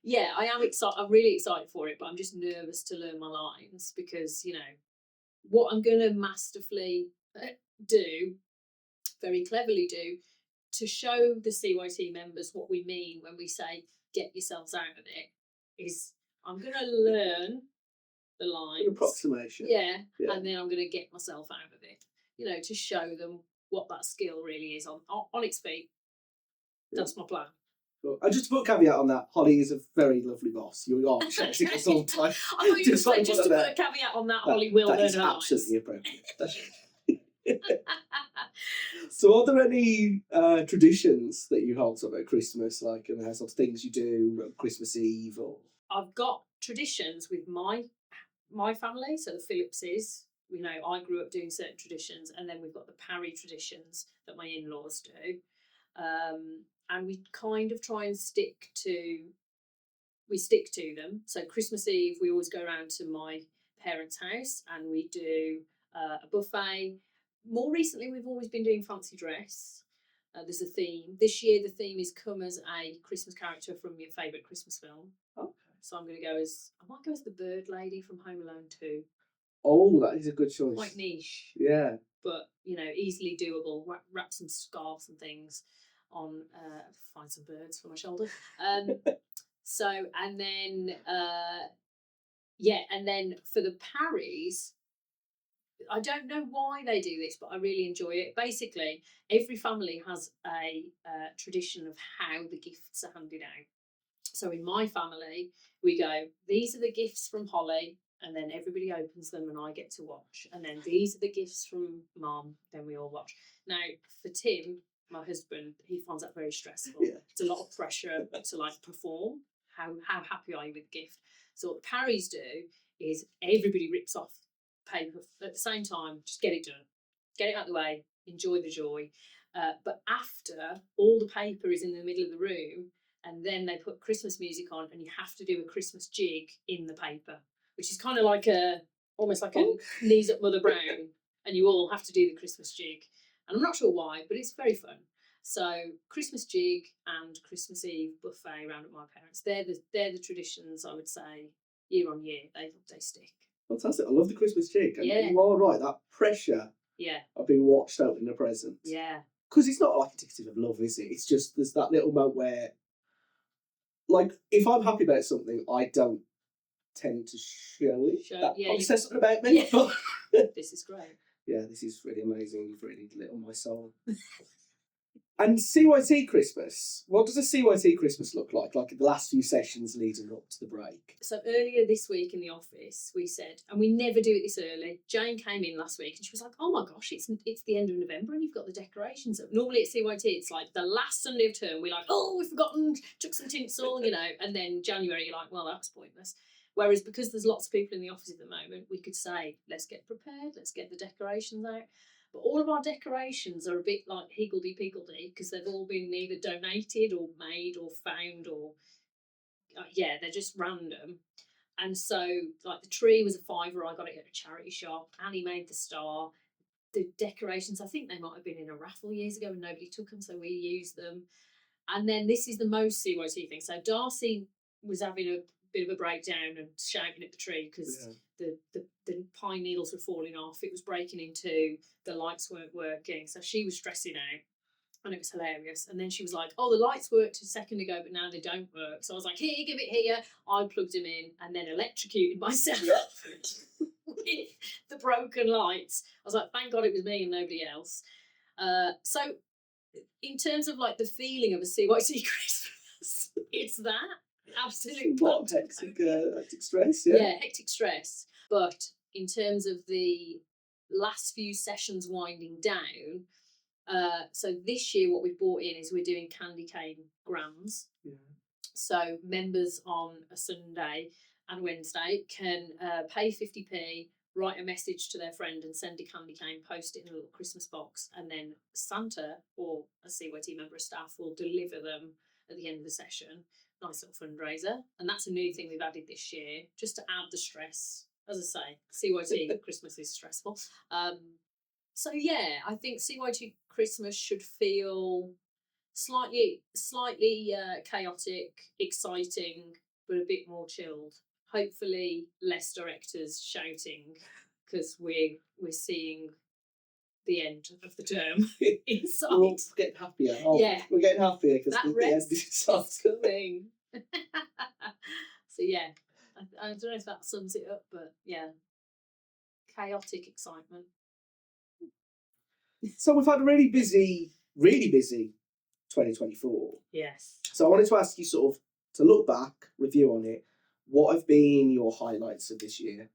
yeah, I am excited. I'm really excited for it, but I'm just nervous to learn my lines because, you know, what I'm going to masterfully do, very cleverly do, to show the CYT members what we mean when we say get yourselves out of it, is I'm going to learn the lines. An approximation. Yeah, and then I'm going to get myself out of it, you know, to show them what that skill really is on its feet. That's my plan. Cool. And just to put a caveat on that, Holly is a very lovely boss. You are shouting us all the time. I thought you were just to put a caveat on that, Holly will learn her lines. That is absolutely appropriate. So are there any traditions that you hold about Christmas, like in the household, things you do Christmas Eve? Or I've got traditions with my family, so the Phillipses. You know, I grew up doing certain traditions, and then we've got the Parry traditions that my in-laws do. And we kind of try and stick to them. So Christmas Eve, we always go around to my parents' house and we do a buffet. More recently, we've always been doing fancy dress. There's a theme. This year, the theme is come as a Christmas character from your favourite Christmas film. okay. So I might go as the bird lady from Home Alone 2. Oh, that is a good choice. Quite niche. Yeah. But, you know, easily doable. Wrap some scarves and things on, find some birds for my shoulder. So, and then, and then for the Parrys, I don't know why they do this, but I really enjoy it. Basically, every family has a tradition of how the gifts are handed out. So in my family, we go, these are the gifts from Holly, and then everybody opens them and I get to watch. And then these are the gifts from Mum, then we all watch. Now, for Tim, my husband, he finds that very stressful. Yeah. It's a lot of pressure to like perform. How happy are you with the gift? So what the Parrys do is everybody rips off paper at the same time, just get it done. Get it out of the way, enjoy the joy. But after, all the paper is in the middle of the room, and then they put Christmas music on and you have to do a Christmas jig in the paper, which is kind of like almost like a knees up Mother Brown, and you all have to do the Christmas jig. And I'm not sure why, but it's very fun. So Christmas jig and Christmas Eve buffet around at my parents. They're the traditions, I would say, year on year. They stick. Fantastic. I love the Christmas jig. And yeah. You are right, that pressure of being watched out in the present. Yeah. because it's not like indicative of love, is it? It's just there's that little moment where, like, if I'm happy about something, I don't tend to show it. That probably says something about me. Yeah. But This is great. yeah, this is really amazing. You've really lit on my soul. And CYT Christmas. What does a CYT Christmas look like? Like the last few sessions leading up to the break. So earlier this week in the office, we said, and we never do it this early. Jane came in last week and she was like, "Oh my gosh, it's the end of November and you've got the decorations up." Normally at CYT, it's like the last Sunday of term. We're like, "Oh, we've forgotten, took some tinsel," you know. And then January, you're like, "Well, that was pointless." Whereas because there's lots of people in the office at the moment, we could say, "Let's get prepared. Let's get the decorations out." But all of our decorations are a bit like higgledy-piggledy because they've all been either donated or made or found or, yeah, they're just random. And so, like, the tree was a £5. I got it at a charity shop. Annie made the star. The decorations, I think they might have been in a raffle years ago and nobody took them, so we used them. And then this is the most CYT thing. So Darcy was having a bit of a breakdown and shouting at the tree because the pine needles were falling off. It was breaking in two. The lights weren't working. So she was stressing out. And it was hilarious. And then she was like, "Oh, the lights worked a second ago, but now they don't work." So I was like, "Here, give it here." I plugged them in and then electrocuted myself with the broken lights. I was like, thank God it was me and nobody else. So in terms of like the feeling of a CYT Christmas, it's that. Absolute hectic stress, yeah, hectic stress. But in terms of the last few sessions winding down, so this year what we've brought in is we're doing candy cane grams. Yeah. So members on a Sunday and Wednesday can pay 50p, write a message to their friend and send a candy cane, post it in a little Christmas box, and then Santa or a CYT member of staff will deliver them at the end of the session. Nice little fundraiser. And that's a new thing we've added this year, just to add the stress. As I say, CYT Christmas is stressful. So yeah, I think CYT Christmas should feel slightly chaotic, exciting, but a bit more chilled. Hopefully, less directors shouting because we're seeing the end of the term in sight. We're all getting happier. We're getting happier because that rest is coming. So yeah, I don't know if that sums it up, but yeah, chaotic excitement. So we've had a really busy 2024. Yes. So I wanted to ask you sort of to look back, review on it. What have been your highlights of this year?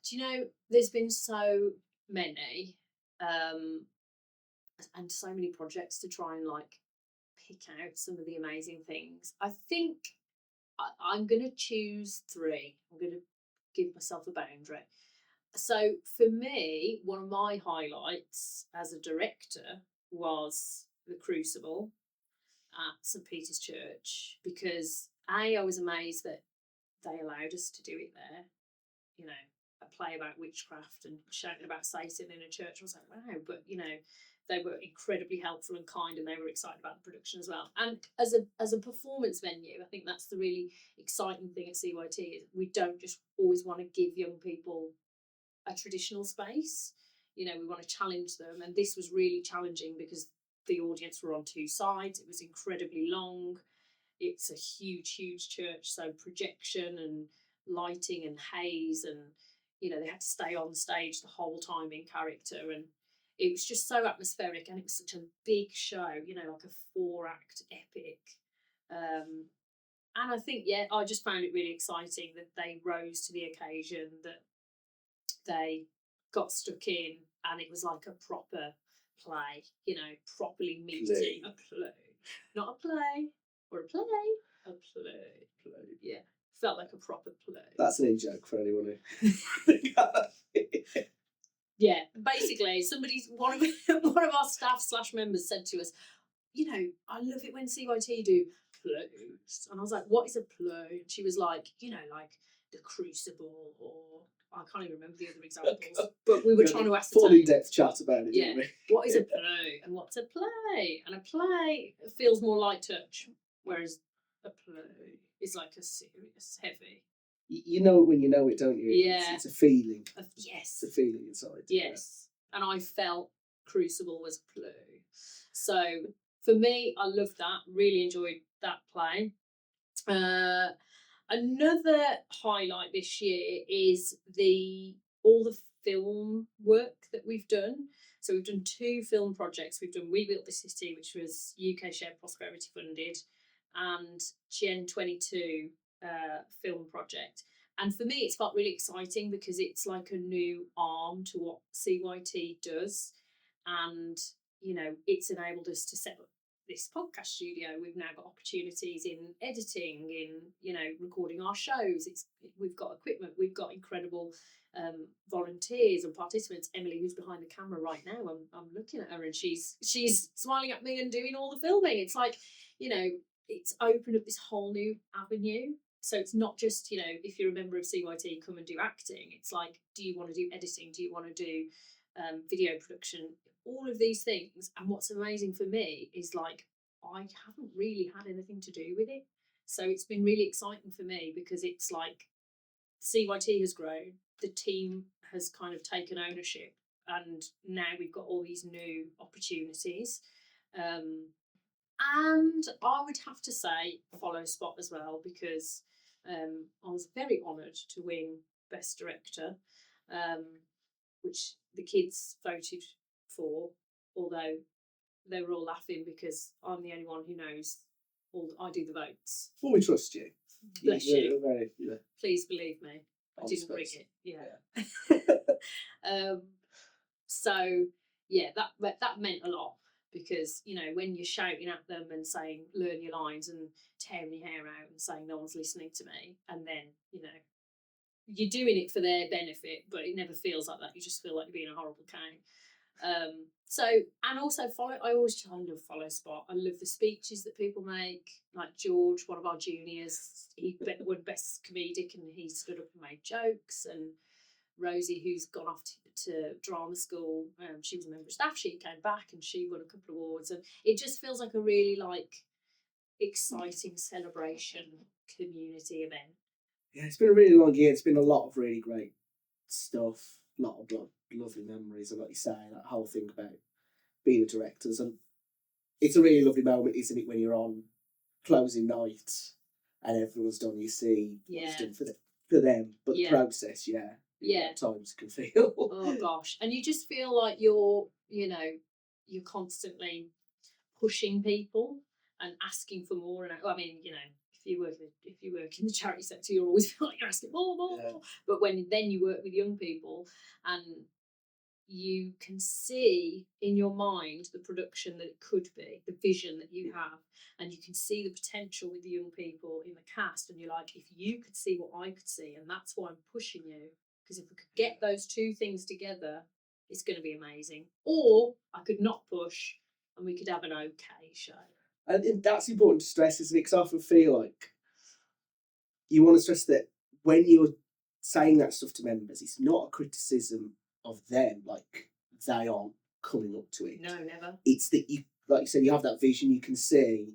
Do you know, there's been so many and so many projects to try and like pick out some of the amazing things. I think I'm going to choose 3. I'm going to give myself a boundary. So for me, one of my highlights as a director was the Crucible at St Peter's Church, because I was amazed that they allowed us to do it there. You know, a play about witchcraft and shouting about Satan in a church. I was like, wow, but you know, they were incredibly helpful and kind, and they were excited about the production as well. And as a performance venue, I think that's the really exciting thing at CYT, is we don't just always want to give young people a traditional space. You know, we want to challenge them, and this was really challenging because the audience were on 2 sides. It was incredibly long. It's a huge church, so projection and lighting and haze, and you know, they had to stay on stage the whole time in character, and it was just so atmospheric, and it was such a big show, you know, like a 4-act epic. And I think, yeah, I just found it really exciting that they rose to the occasion, that they got stuck in, and it was like a proper play, you know, properly meaty. A play. Not a play or a play. A play. Yeah. Felt like a proper play. That's an in-joke for anyone who... Yeah, basically, one of our staff / members said to us, you know, I love it when CYT do plays. And I was like, what is a play? And she was like, you know, like the Crucible, or I can't even remember the other examples. But we were trying to ascertain. Full in-depth chat about it, didn't we? What is a play and what's a play? And a play feels more light touch, whereas a play is like a serious, heavy. You know it when you know it, don't you? Yeah. It's a feeling. Yes. It's a feeling inside. Yes. Yeah. And I felt Crucible was a clue. So for me, I loved that. Really enjoyed that play. Another highlight this year is all the film work that we've done. So we've done 2 film projects. We've done We Built the City, which was UK Shared Prosperity funded, and Gen 22 film project. And for me, it's felt really exciting because it's like a new arm to what CYT does. And, it's enabled us to set up this podcast studio. We've now got opportunities in editing, in recording our shows. We've got equipment, we've got incredible volunteers and participants. Emily, who's behind the camera right now, I'm looking at her and she's smiling at me and doing all the filming. It's like, it's opened up this whole new avenue. So it's not just, if you're a member of CYT, come and do acting. It's like, do you want to do editing? Do you want to do video production? All of these things. And what's amazing for me is like, I haven't really had anything to do with it. So it's been really exciting for me because it's like CYT has grown, the team has kind of taken ownership, and now we've got all these new opportunities. And I would have to say Follow Spot as well, because I was very honoured to win Best Director, which the kids voted for, although they were all laughing because I'm the only one who knows I do the votes. Well, we trust you. Bless you. Very, Please believe me. I didn't rig it. Yeah. So yeah, that meant a lot because when you're shouting at them and saying learn your lines and tearing your hair out and saying no one's listening to me, and then you're doing it for their benefit, but it never feels like that. You just feel like you're being a horrible cow. And also I love Follow Spot. I love the speeches that people make. Like George, one of our juniors, he won Best Comedic and he stood up and made jokes. And Rosie, who's gone off to drama school, she was a member of staff. She came back and she won a couple of awards. And it just feels like a really exciting celebration community event. Yeah, it's been a really long year. It's been a lot of really great stuff, a lot of lovely memories, and like you say, that whole thing about being the directors, and it's a really lovely moment, isn't it, when you're on closing night and everyone's done. You see what's done for them, but the process, at times can feel. Oh gosh, and you just feel like you're constantly pushing people and asking for more. And I mean, if you work in the charity sector, you're always feel like you're asking more. But then you work with young people, and you can see in your mind the production that it could be, the vision that you have, and you can see the potential with the young people in the cast, and you're like, if you could see what I could see, and that's why I'm pushing you, because if we could get those two things together, it's going to be amazing. Or I could not push and we could have an okay show. And that's important to stress, isn't it? Because I often feel like you want to stress that when you're saying that stuff to members, it's not a criticism of them, like they aren't coming up to it. No, never. It's that you, like you said, you have that vision, you can see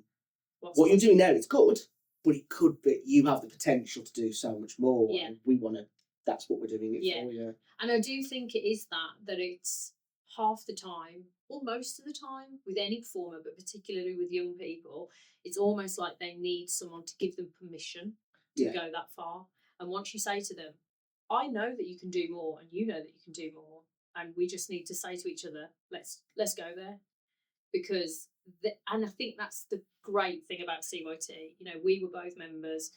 what you're doing now, it's good, but it could be, you have the potential to do so much more. Yeah. And we want to, that's what we're doing it for, yeah. And I do think it is that it's half the time, or most of the time, with any performer, but particularly with young people, it's almost like they need someone to give them permission to go that far. And once you say to them, I know that you can do more, and you know that you can do more, and we just need to say to each other, let's go there. Because and I think that's the great thing about CYT. We were both members.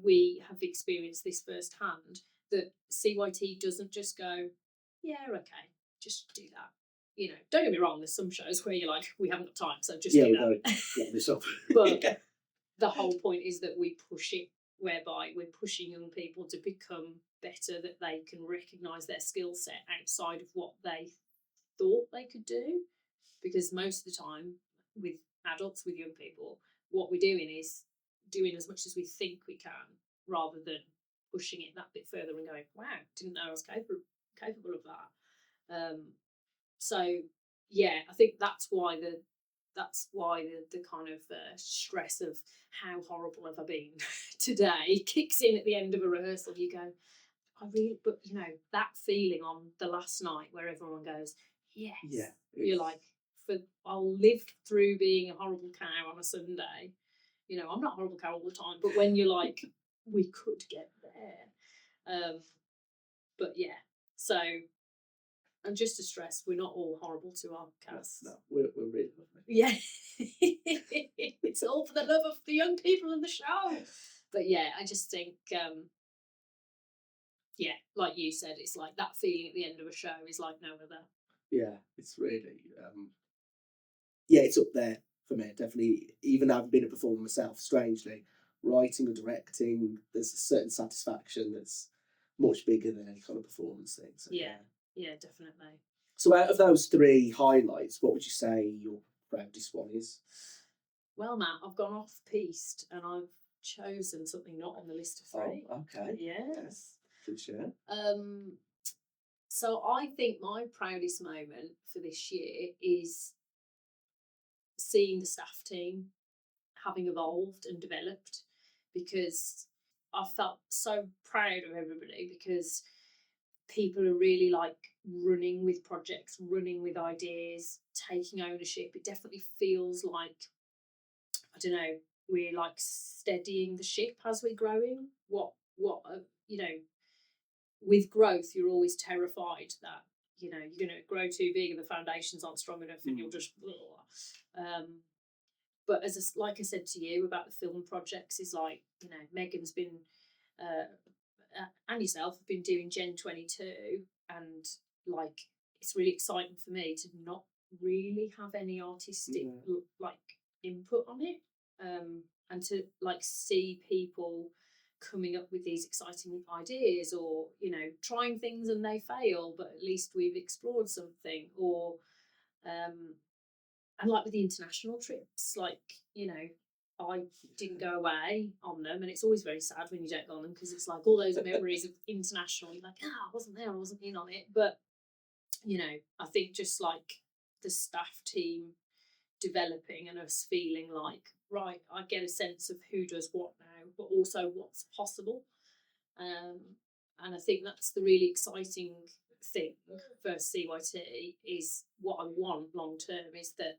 We have experienced this firsthand, that CYT doesn't just go, yeah, okay, just do that. Don't get me wrong, there's some shows where you're like, we haven't got time, so just do that. Get this up. But the whole point is that we push it, whereby we're pushing young people to become better, that they can recognise their skill set outside of what they thought they could do. Because most of the time, with adults, with young people, what we're doing is doing as much as we think we can, rather than pushing it that bit further and going, wow, didn't know I was capable of that. So yeah, I think that's why the kind of stress of how horrible have I been today kicks in at the end of a rehearsal. You go, but that feeling on the last night where everyone goes, yes. Yeah. You're like, I'll live through being a horrible cow on a Sunday. You know, I'm not a horrible cow all the time, but when you're like, we could get there. But yeah, so, and just to stress, we're not all horrible to our cats. No, we're really lovely. Yeah. It's all for the love of the young people in the show. But yeah, I just think, yeah, like you said, it's like that feeling at the end of a show is like no other. Yeah, it's really, yeah, it's up there for me, definitely. Even having been a performer myself, strangely, writing or directing, there's a certain satisfaction that's much bigger than any kind of performance thing. So, Yeah, definitely. So out of those 3 highlights, what would you say your proudest one is? Well, Matt, I've gone off piste and I've chosen something not on the list of 3. Oh, okay. Yes. Good share. So I think my proudest moment for this year is seeing the staff team having evolved and developed, because I felt so proud of everybody, because people are really like running with projects, running with ideas, taking ownership. It definitely feels like, I don't know, we're like steadying the ship as we're growing. You know, with growth, you're always terrified that, you know, you're going to grow too big and the foundations aren't strong enough and you'll just, but like I said to you about the film projects, is like, you know, Megan's been, and yourself have been doing Gen 22, and like, it's really exciting for me to not really have any artistic like input on it, and to like see people coming up with these exciting ideas, or, you know, trying things and they fail, but at least we've explored something. Or and like with the international trips, like, you know, I didn't go away on them, and it's always very sad when you don't go on them, because it's like all those memories of international, you're like, I wasn't there, I wasn't in on it. But, you know, I think just like the staff team developing and us feeling like, right, I get a sense of who does what now, but also what's possible. And I think that's the really exciting thing for CYT, is what I want long term, is that,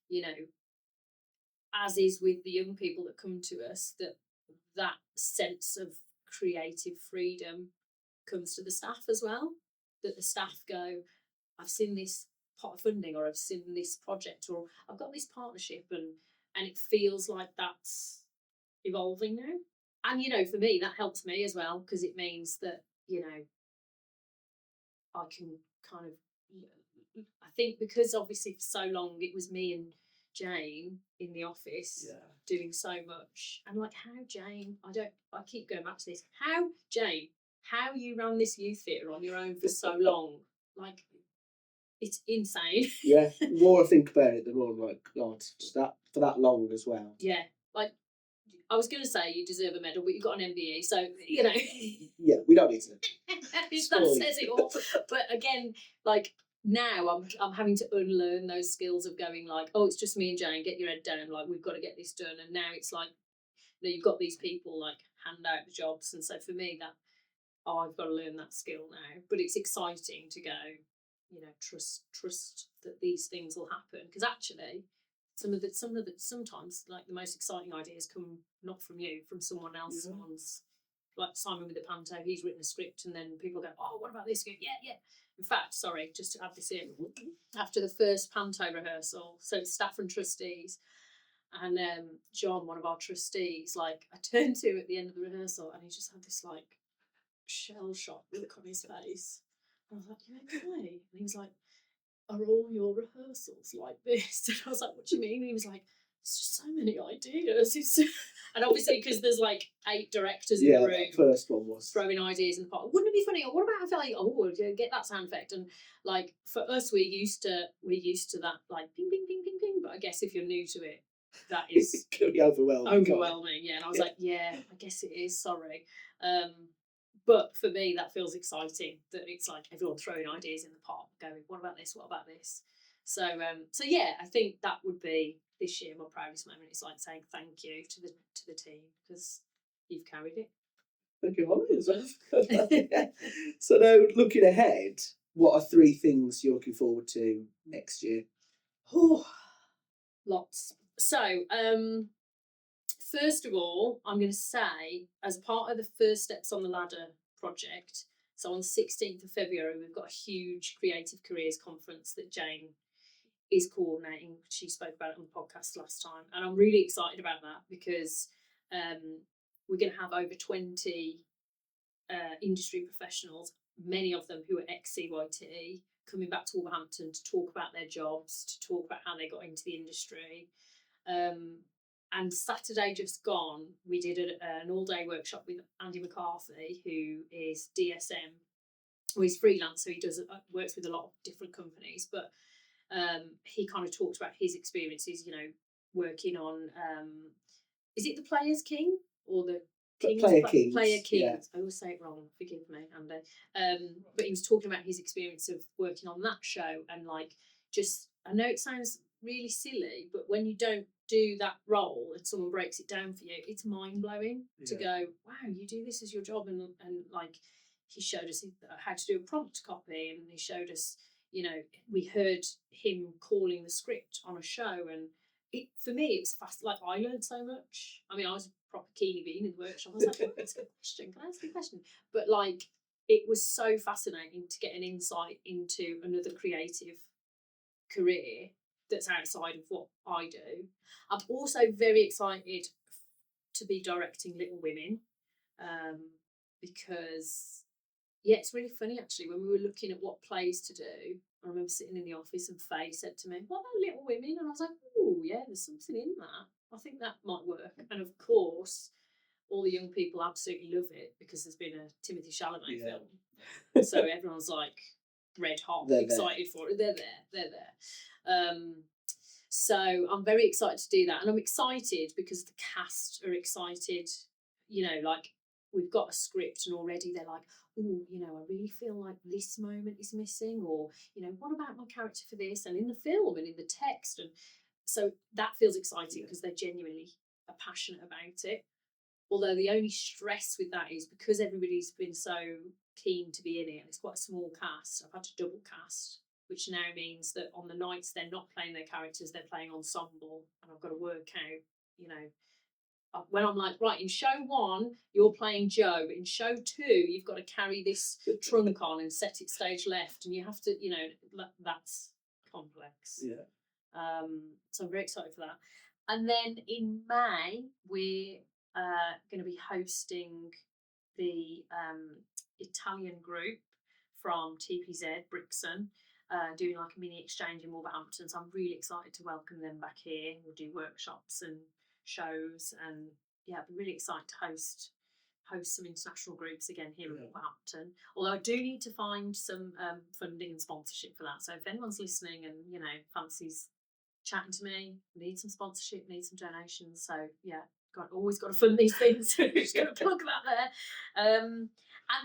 you know, as is with the young people that come to us, that sense of creative freedom comes to the staff as well. That the staff go, I've seen this pot of funding, or I've seen this project, or I've got this partnership, and it feels like that's evolving now. And, you know, for me, that helps me as well, because it means that, you know, I can kind of, I think because obviously for so long it was me and Jane in the office doing so much, and like, how Jane, I keep going back to this, how Jane, how you ran this youth theatre on your own for so long, like, it's insane. Yeah, the more I think about it, the more I'm like, God, that for that long as well. Yeah, like, I was going to say you deserve a medal, but you've got an MBE, so, you know. Yeah, we don't need to. That says it all. But again, like, now I'm having to unlearn those skills of going like, oh, it's just me and Jane, get your head down, like, we've got to get this done. And now it's like, you know, you've got these people like hand out the jobs, and so for me, that, I've got to learn that skill now. But it's exciting to go, you know, trust that these things will happen, because actually sometimes like the most exciting ideas come not from you, from someone else. Someone's like Simon with the Panto, he's written a script, and then people go, oh, what about this? Go, yeah. In fact, sorry, just to add this in, after the first Panto rehearsal, so it's staff and trustees, and John, one of our trustees, like, I turned to at the end of the rehearsal, and he just had this like shell shock look on his face. And I was like, you okay? And he was like, are all your rehearsals like this? And I was like, what do you mean? And he was like, there's just so many ideas. And obviously, because there's like 8 directors in the room. Yeah, the first one was throwing ideas in the pot. Wouldn't it be funny? Or what about if like, oh, get that sound effect? And like, for us, we're used to that like ping, ping, ping, ping, ping. But I guess if you're new to it, that is it could be overwhelming. Yeah. And I was like, yeah, I guess it is. Sorry. But for me, that feels exciting, that it's like everyone throwing ideas in the pot, going, what about this? What about this? So yeah, I think that would be this year my proudest moment. It's like saying thank you to the team, because you've carried it. Thank you, Holly, as well. So now, looking ahead, what are 3 things you're looking forward to next year? Oh, lots. So, first of all, I'm going to say, as part of the First Steps on the Ladder project, so on the 16th of February, we've got a huge Creative Careers conference that Jane is coordinating. She spoke about it on the podcast last time, and I'm really excited about that because we're going to have over 20 industry professionals, many of them who are ex-CYT, coming back to Wolverhampton to talk about their jobs, to talk about how they got into the industry. And Saturday just gone, we did an all-day workshop with Andy McCarthy, who is DSM. Well, he's freelance, so he does works with a lot of different companies, but he kind of talked about his experiences, working on, is it the Players King or the Kings? Player Kings. Player Kings. Yeah. I always say it wrong, forgive me, Andy. But he was talking about his experience of working on that show, and I know it sounds really silly, but when you don't do that role and someone breaks it down for you, it's mind-blowing to go, wow, you do this as your job, and he showed us how to do a prompt copy, and he showed us, we heard him calling the script on a show, and for me it was fast. Like, I learned so much. I mean, I was a proper keenie bean in the workshop. I was like, that's a good question. Can I ask you a question? But it was so fascinating to get an insight into another creative career that's outside of what I do. I'm also very excited to be directing Little Women, because it's really funny actually. When we were looking at what plays to do, I remember sitting in the office and Faye said to me, "What about Little Women?" And I was like, "Oh yeah, there's something in that. I think that might work." And of course, all the young people absolutely love it because there's been a Timothée Chalamet film, so everyone's like red hot, excited for it. They're there. So I'm very excited to do that, and I'm excited because the cast are excited. We've got a script, and already they're like, "Oh, I really feel like this moment is missing," or "What about my character for this?" And in the film and in the text, and so that feels exciting because they genuinely are passionate about it. Although the only stress with that is because everybody's been so keen to be in it, and it's quite a small cast, I've had to double cast, which now means that on the nights they're not playing their characters, they're playing ensemble, and I've got to work out, when I'm like, right, in show 1 you're playing Joe, but in show 2 you've got to carry this trunk on and set it stage left, and you have to, that's complex. So I'm very excited for that. And then in May we're going to be hosting the Italian group from TPZ Brixton, doing like a mini exchange in Wolverhampton. So I'm really excited to welcome them back here. We'll do workshops and shows, and I'd be really excited to host some international groups again here in Wolverhampton. Although I do need to find some funding and sponsorship for that. So if anyone's listening and fancies chatting to me, need some sponsorship, need some donations. So always got to fund these things. Just got to plug that there. And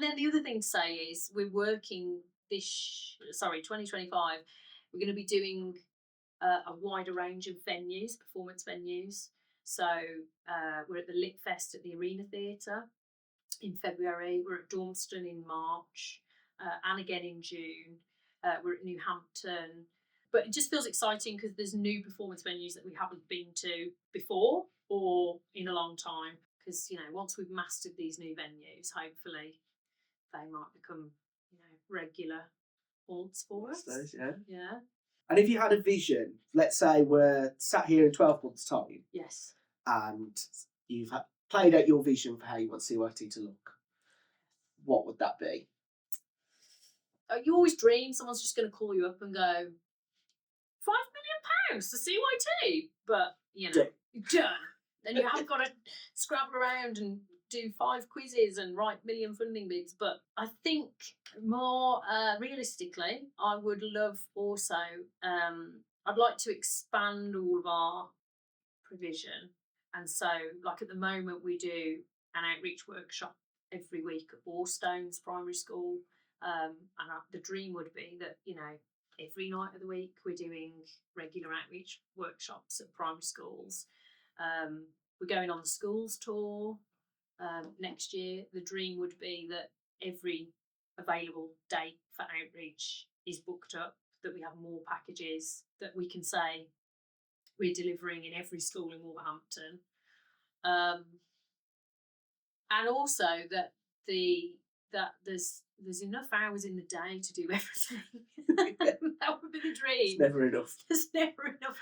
then the other thing to say is we're working 2025. We're going to be doing a wider range of venues, performance venues. So we're at the Lit Fest at the Arena Theatre in February. We're at Dormston in March, and again in June. We're at New Hampton. But it just feels exciting because there's new performance venues that we haven't been to before or in a long time. Because, once we've mastered these new venues, hopefully they might become, regular haunts for us. Yeah. And if you had a vision, let's say we're sat here in 12 months' time. Yes. And you've played out your vision for how you want CYT to look, what would that be? You always dream someone's just going to call you up and go, £5 million to CYT, but done. Then you haven't got to scrabble around and do 5 quizzes and write million funding bids. But I think more realistically, I would love also, I'd like to expand all of our provision. And so, like at the moment, we do an outreach workshop every week at Warstones Primary School. And the dream would be that, every night of the week we're doing regular outreach workshops at primary schools. We're going on the schools tour next year. The dream would be that every available date for outreach is booked up, that we have more packages, that we can say we're delivering in every school in Wolverhampton. And also that there's enough hours in the day to do everything. That would be the dream. It's never enough. There's never enough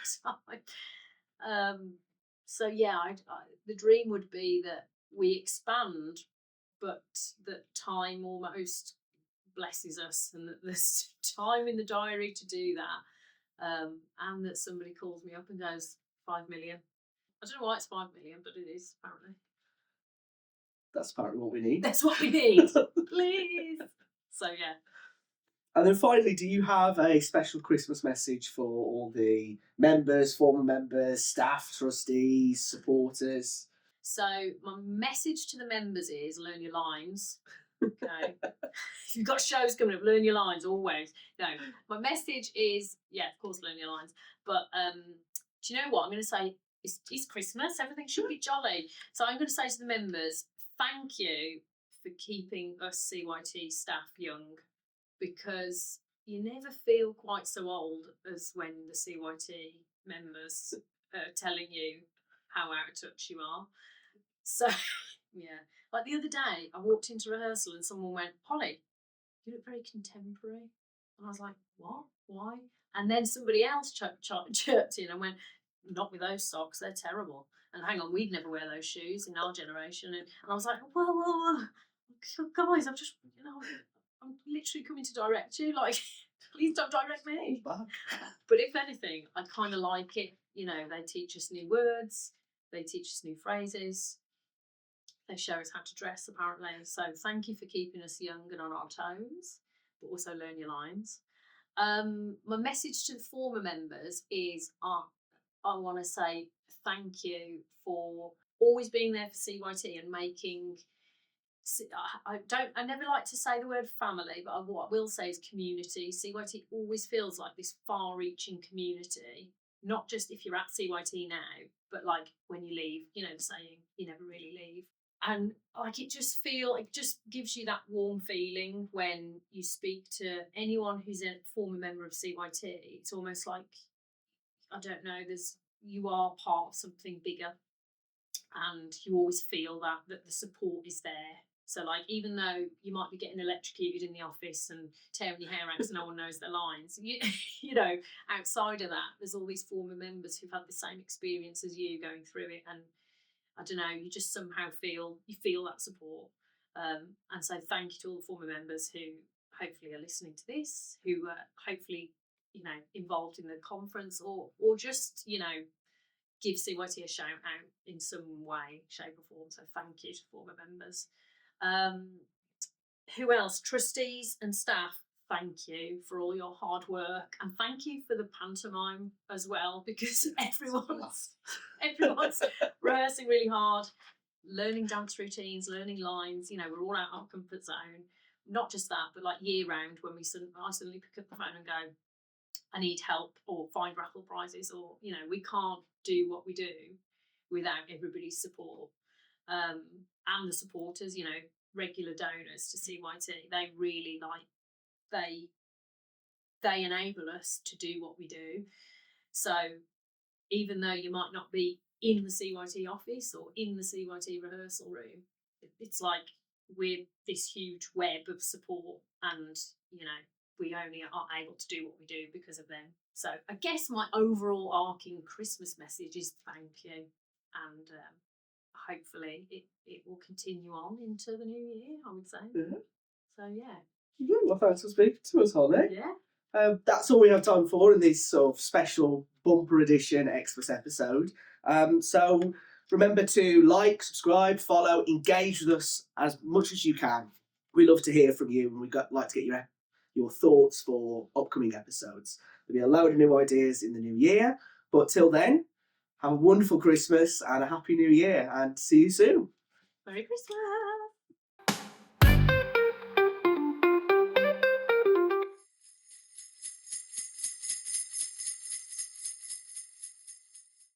time. So yeah, the dream would be that we expand, but that time almost blesses us, and that there's time in the diary to do that. And that somebody calls me up and goes, 5 million. I don't know why it's 5 million, but it is apparently. That's apparently what we need. That's what we need. Please. So yeah. And then finally, do you have a special Christmas message for all the members, former members, staff, trustees, supporters? So my message to the members is learn your lines. Okay. If you've got shows coming up, learn your lines always. No, my message is, yeah, of course, learn your lines. But do you know what? I'm going to say it's Christmas. Everything should be jolly. So I'm going to say to the members, thank you for keeping us CYT staff young, because you never feel quite so old as when the CYT members are telling you how out of touch you are. So, yeah. Like the other day, I walked into rehearsal and someone went, Holly, you look very contemporary. And I was like, what? Why? And then somebody else chirped in and went, not with those socks, they're terrible. And hang on, we'd never wear those shoes in our generation. And I was like, whoa. Guys, I'm just, I'm literally coming to direct you. Like, please don't direct me. But if anything, I kind of like it. They teach us new words. They teach us new phrases. They show us how to dress, apparently. So thank you for keeping us young and on our toes, but also learn your lines. My message to the former members is I want to say thank you for always being there for CYT and making. I never like to say the word family, but what I will say is community. CYT always feels like this far-reaching community, not just if you're at CYT now, but like when you leave, the saying, you never really leave. And like it just gives you that warm feeling when you speak to anyone who's a former member of CYT. It's almost like, I don't know, you are part of something bigger, and you always feel that the support is there. So like, even though you might be getting electrocuted in the office and tearing your hair out because no one knows their lines, outside of that, there's all these former members who've had the same experience as you going through it, and I don't know, you just somehow feel that support. And so thank you to all the former members who hopefully are listening to this, who are hopefully, involved in the conference or just, give CYT a shout out in some way, shape or form. So thank you to former members. Who else? Trustees and staff, thank you for all your hard work, and thank you for the pantomime as well, because everyone's rehearsing really hard, learning dance routines, learning lines. We're all out of our comfort zone. Not just that, but like year round, when I suddenly pick up the phone and go, I need help, or find raffle prizes, or we can't do what we do without everybody's support, and the supporters, regular donors to CYT. They really they enable us to do what we do. So even though you might not be in the CYT office or in the CYT rehearsal room, it's like we're this huge web of support, and we only are able to do what we do because of them. So I guess my overall arcing Christmas message is thank you, and hopefully it will continue on into the new year, I would say. Yeah. So yeah. Well, thanks for speaking to us, Holly. Yeah. That's all we have time for in this sort of special bumper edition Xmas episode. So remember to like, subscribe, follow, engage with us as much as you can. We love to hear from you, and we'd like to get your thoughts for upcoming episodes. There'll be a load of new ideas in the new year, but till then, have a wonderful Christmas and a happy new year, and see you soon. Merry Christmas.